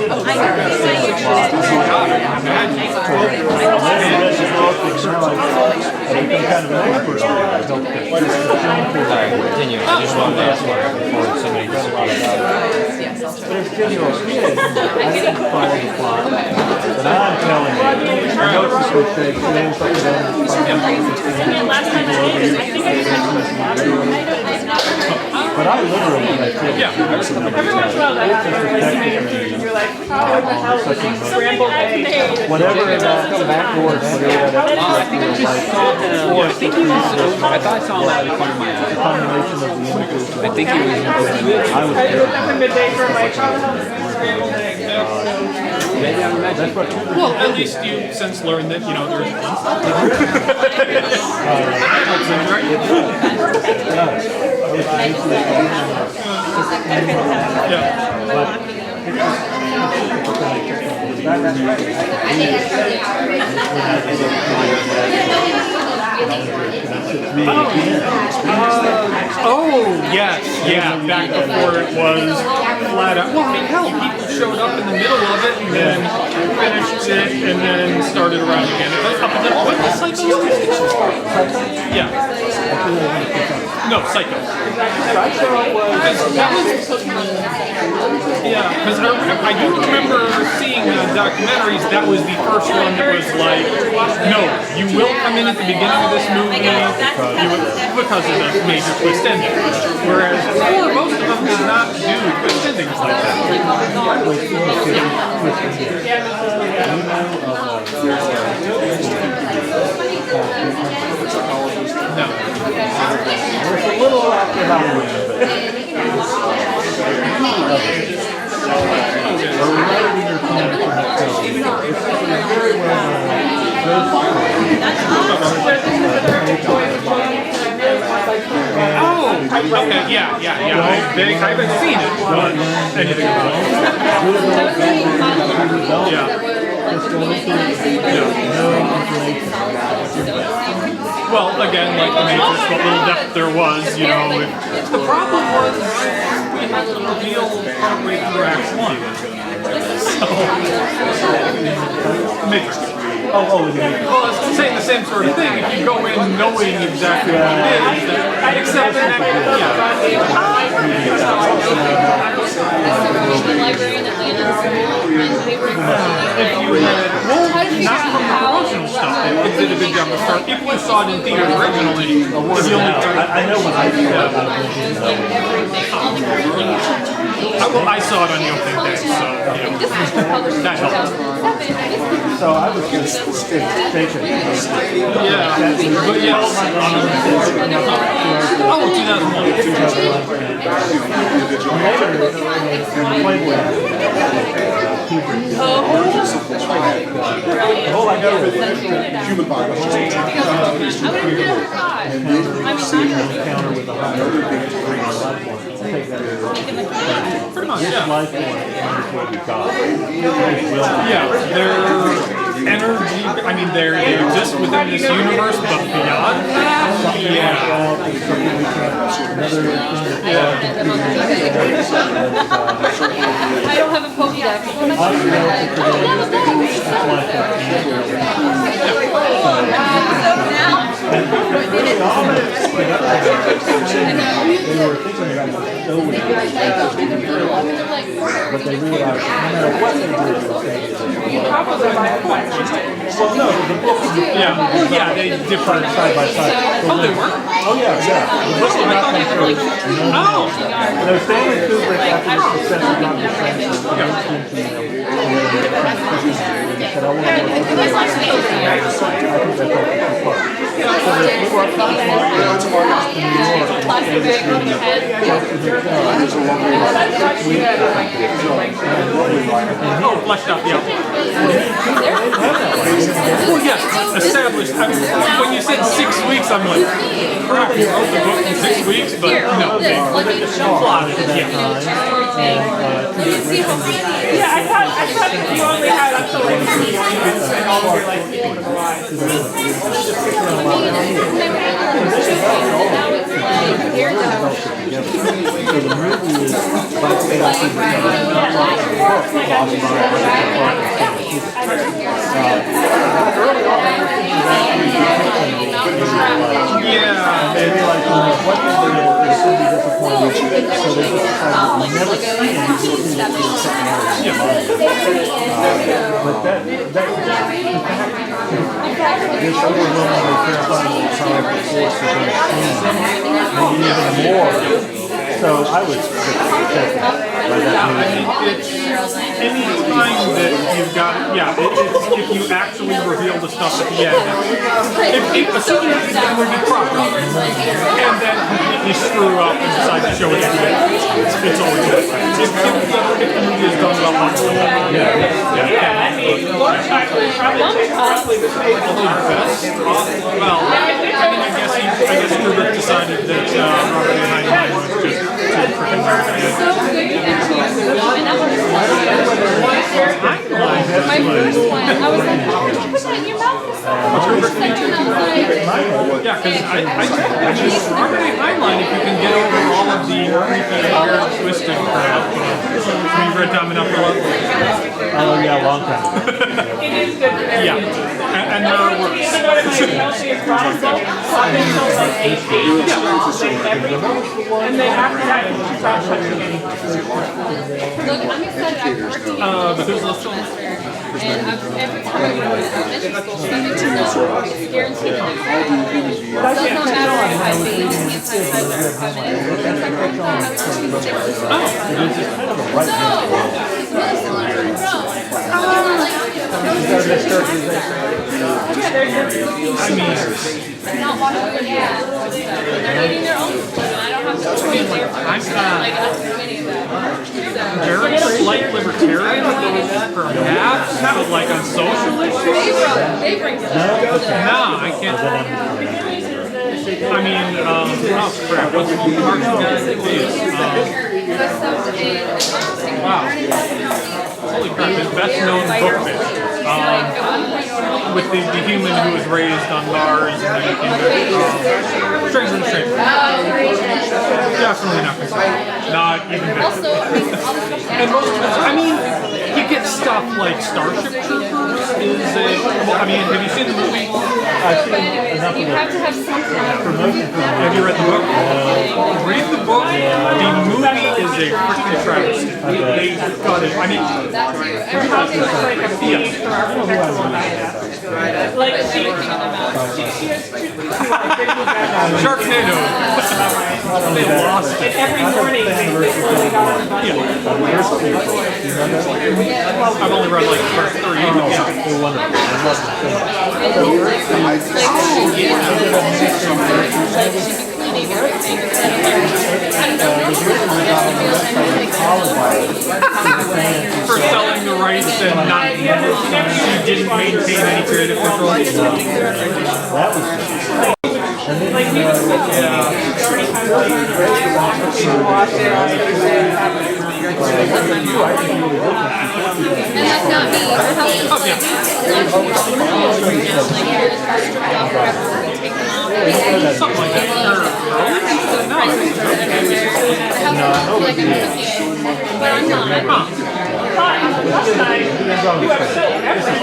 Sorry, continue. I just wanted to ask before somebody disappears. There's general kids. I didn't follow the plot. But I'm telling you, I noticed with the exams like that. Last time I did, I think But I literally, I feel every once in a while that happens. You're like, how the hell did you scramble eggs? whatever it is, come backwards. I think I just saw him. I thought I saw him out of the corner of my eye. Combination of the images. I think he was. I was I looked up in midday for like, how the hell did you scramble eggs? Maybe I'm imagining. That's what. Well, at least you since learned that, you know, there's yes, yeah, back before it was flat out. Well, I mean, hell, people showed up in the middle of it and then finished it and then started around again. Up and then, what was Psycho? Yeah. No, Psycho. Yeah, because I do remember seeing documentaries. That was the first one that was like, no, you will come in at the beginning of this movie because of the major twist ending. Whereas before, most of them did not do twist endings like that. No. It's a little after Halloween, Okay, yeah. I haven't seen it, but anything about it. Well, again, like the Matrix, what little depth there was, you know. The problem was we had to reveal partway through Act 1. So, Matrix. Well, I was saying the same sort of thing. If you go in knowing exactly what it is, except in that, if you had, not from the promotional stuff, it did a good job of start. People who saw it in theaters originally, I know when I I saw it on the opening day, so, you know, that helped. So I was just taking. Yeah, but yes. Oh, 2001. Yeah, their energy, I mean, they exist within this universe, but beyond that, I don't have a Pokédex. But they realized no matter what they did, well, no, the book. Yeah, they differ side by side. Oh, they were? Oh, yeah. The book did not come through. Oh! No, Stanley Kubrick, after the success of Doctor Strange, said, I want to work with you. I think they felt it too far. So they flew up to New York, Fleshed out, yeah. Well, yes, established. When you said 6 weeks, I'm like, crap, you wrote the book in 6 weeks, but no, they plotted it, yeah. Yeah, I thought you only had up to like 3 months and all of your like people to lie. Yeah, they realized what they did was so disappointed, so they just decided never see but that this overwhelmingly terrifying powerful force is going to change, maybe even more. So I was just taken by that movie. It's any time that you've got, it's if you actually reveal the stuff at the end. Assuming it's going to be proper, and then completely screw up and decide to show it at the end. It's always good. If the movie is done well, yeah. I guess Kubrick decided that Robert A. Heinlein was just too freaking bad. My first one, I was like, oh, you put that in your mouth this time. Yeah, because I just Robert A. Heinlein, if you can get over all of the creepy hair twisted crap. We've read Time Enough for Love. Oh yeah, long time. Yeah, and there are worse. And they have to have trash touching anything. Look, I'm excited. I've worked in the semester, and every time I go to elementary school, so it's guaranteed that does not matter if I bathe in anti-side or if I'm in. It's like every time I was doing the different stuff. Not washing their hands. They're eating their own food, and I don't have to be there for like us doing that. Very slight libertarian, perhaps, but like on social issues? They bring stuff. Nah, I can't. I mean, oh crap, what's the part of wow. Holy crap, his best known book bit. With the human who was raised on Mars and then came back. Strings and Strings. Definitely not considered. Not even better. And most of it, I mean, you get stuff like Starship Troopers is a, I mean, have you seen the movie? I've seen enough of You have to have something. Have you read the book? Read the book. The movie is a freaking travesty. They got it. I mean, Everybody's like a beast or like she has Sharknado. They lost it. and every morning they literally got on the I've only read like the first 3. Yeah. they're wonderful. I love For selling the rights and not, she didn't maintain any creative control. that was And that's not me. Something like that. But I'm not. last night, you have silk everything.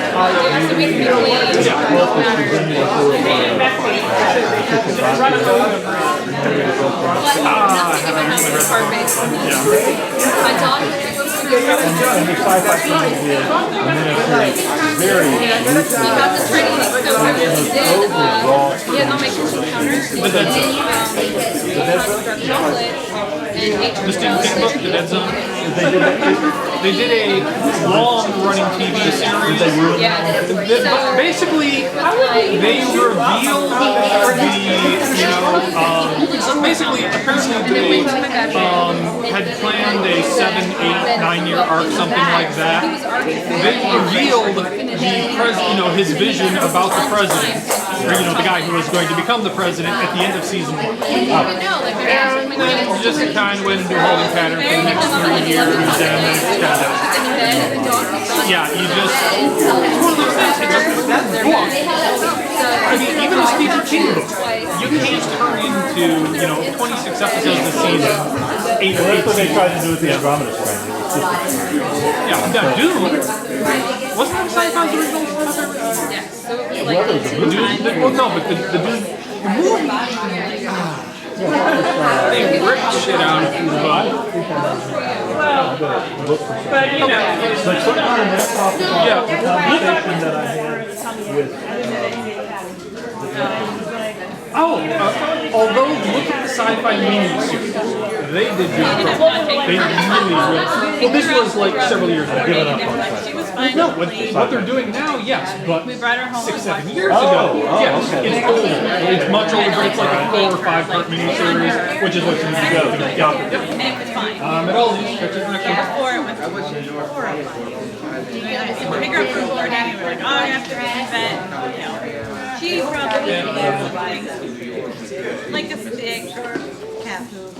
My dog and the sci-fi thing is very he got the training, so I just did, he had on my kitchen counter, chocolate, and The Stephen King book, The Dead Zone. They did a long-running TV series. Basically, they revealed basically, apparently they had planned a 7, 8, 9-year arc, something like that. They revealed his vision about the president, or the guy who was going to become the president at the end of season 1. And then just kind of went into a holding pattern for the next 3 years, and it's kind of, you just, it's one of those things, that book, I mean, even a Stephen King book, you can't turn into, 26 episodes a season, 8 Well, that's what they tried to do with the Andromeda Strain. Now Dune, wasn't that Sci-Fi's original? No, but the Dune, the movie, they ripped shit out of it, but conversation that I had with although look at the sci-fi mini-series, they did good. They really. Well, this was like several years ago. given up on No, what they're doing now, yes, but 6, 7 years ago, yes, it's older. It's much older, but it's like a 4 or 5 part miniseries, which is what you need to go. And all these pictures back there? Before it was horrifying. I grew up from Florida and we were like, oh, you have to reinvent, you know, she probably like a stick or cat poop.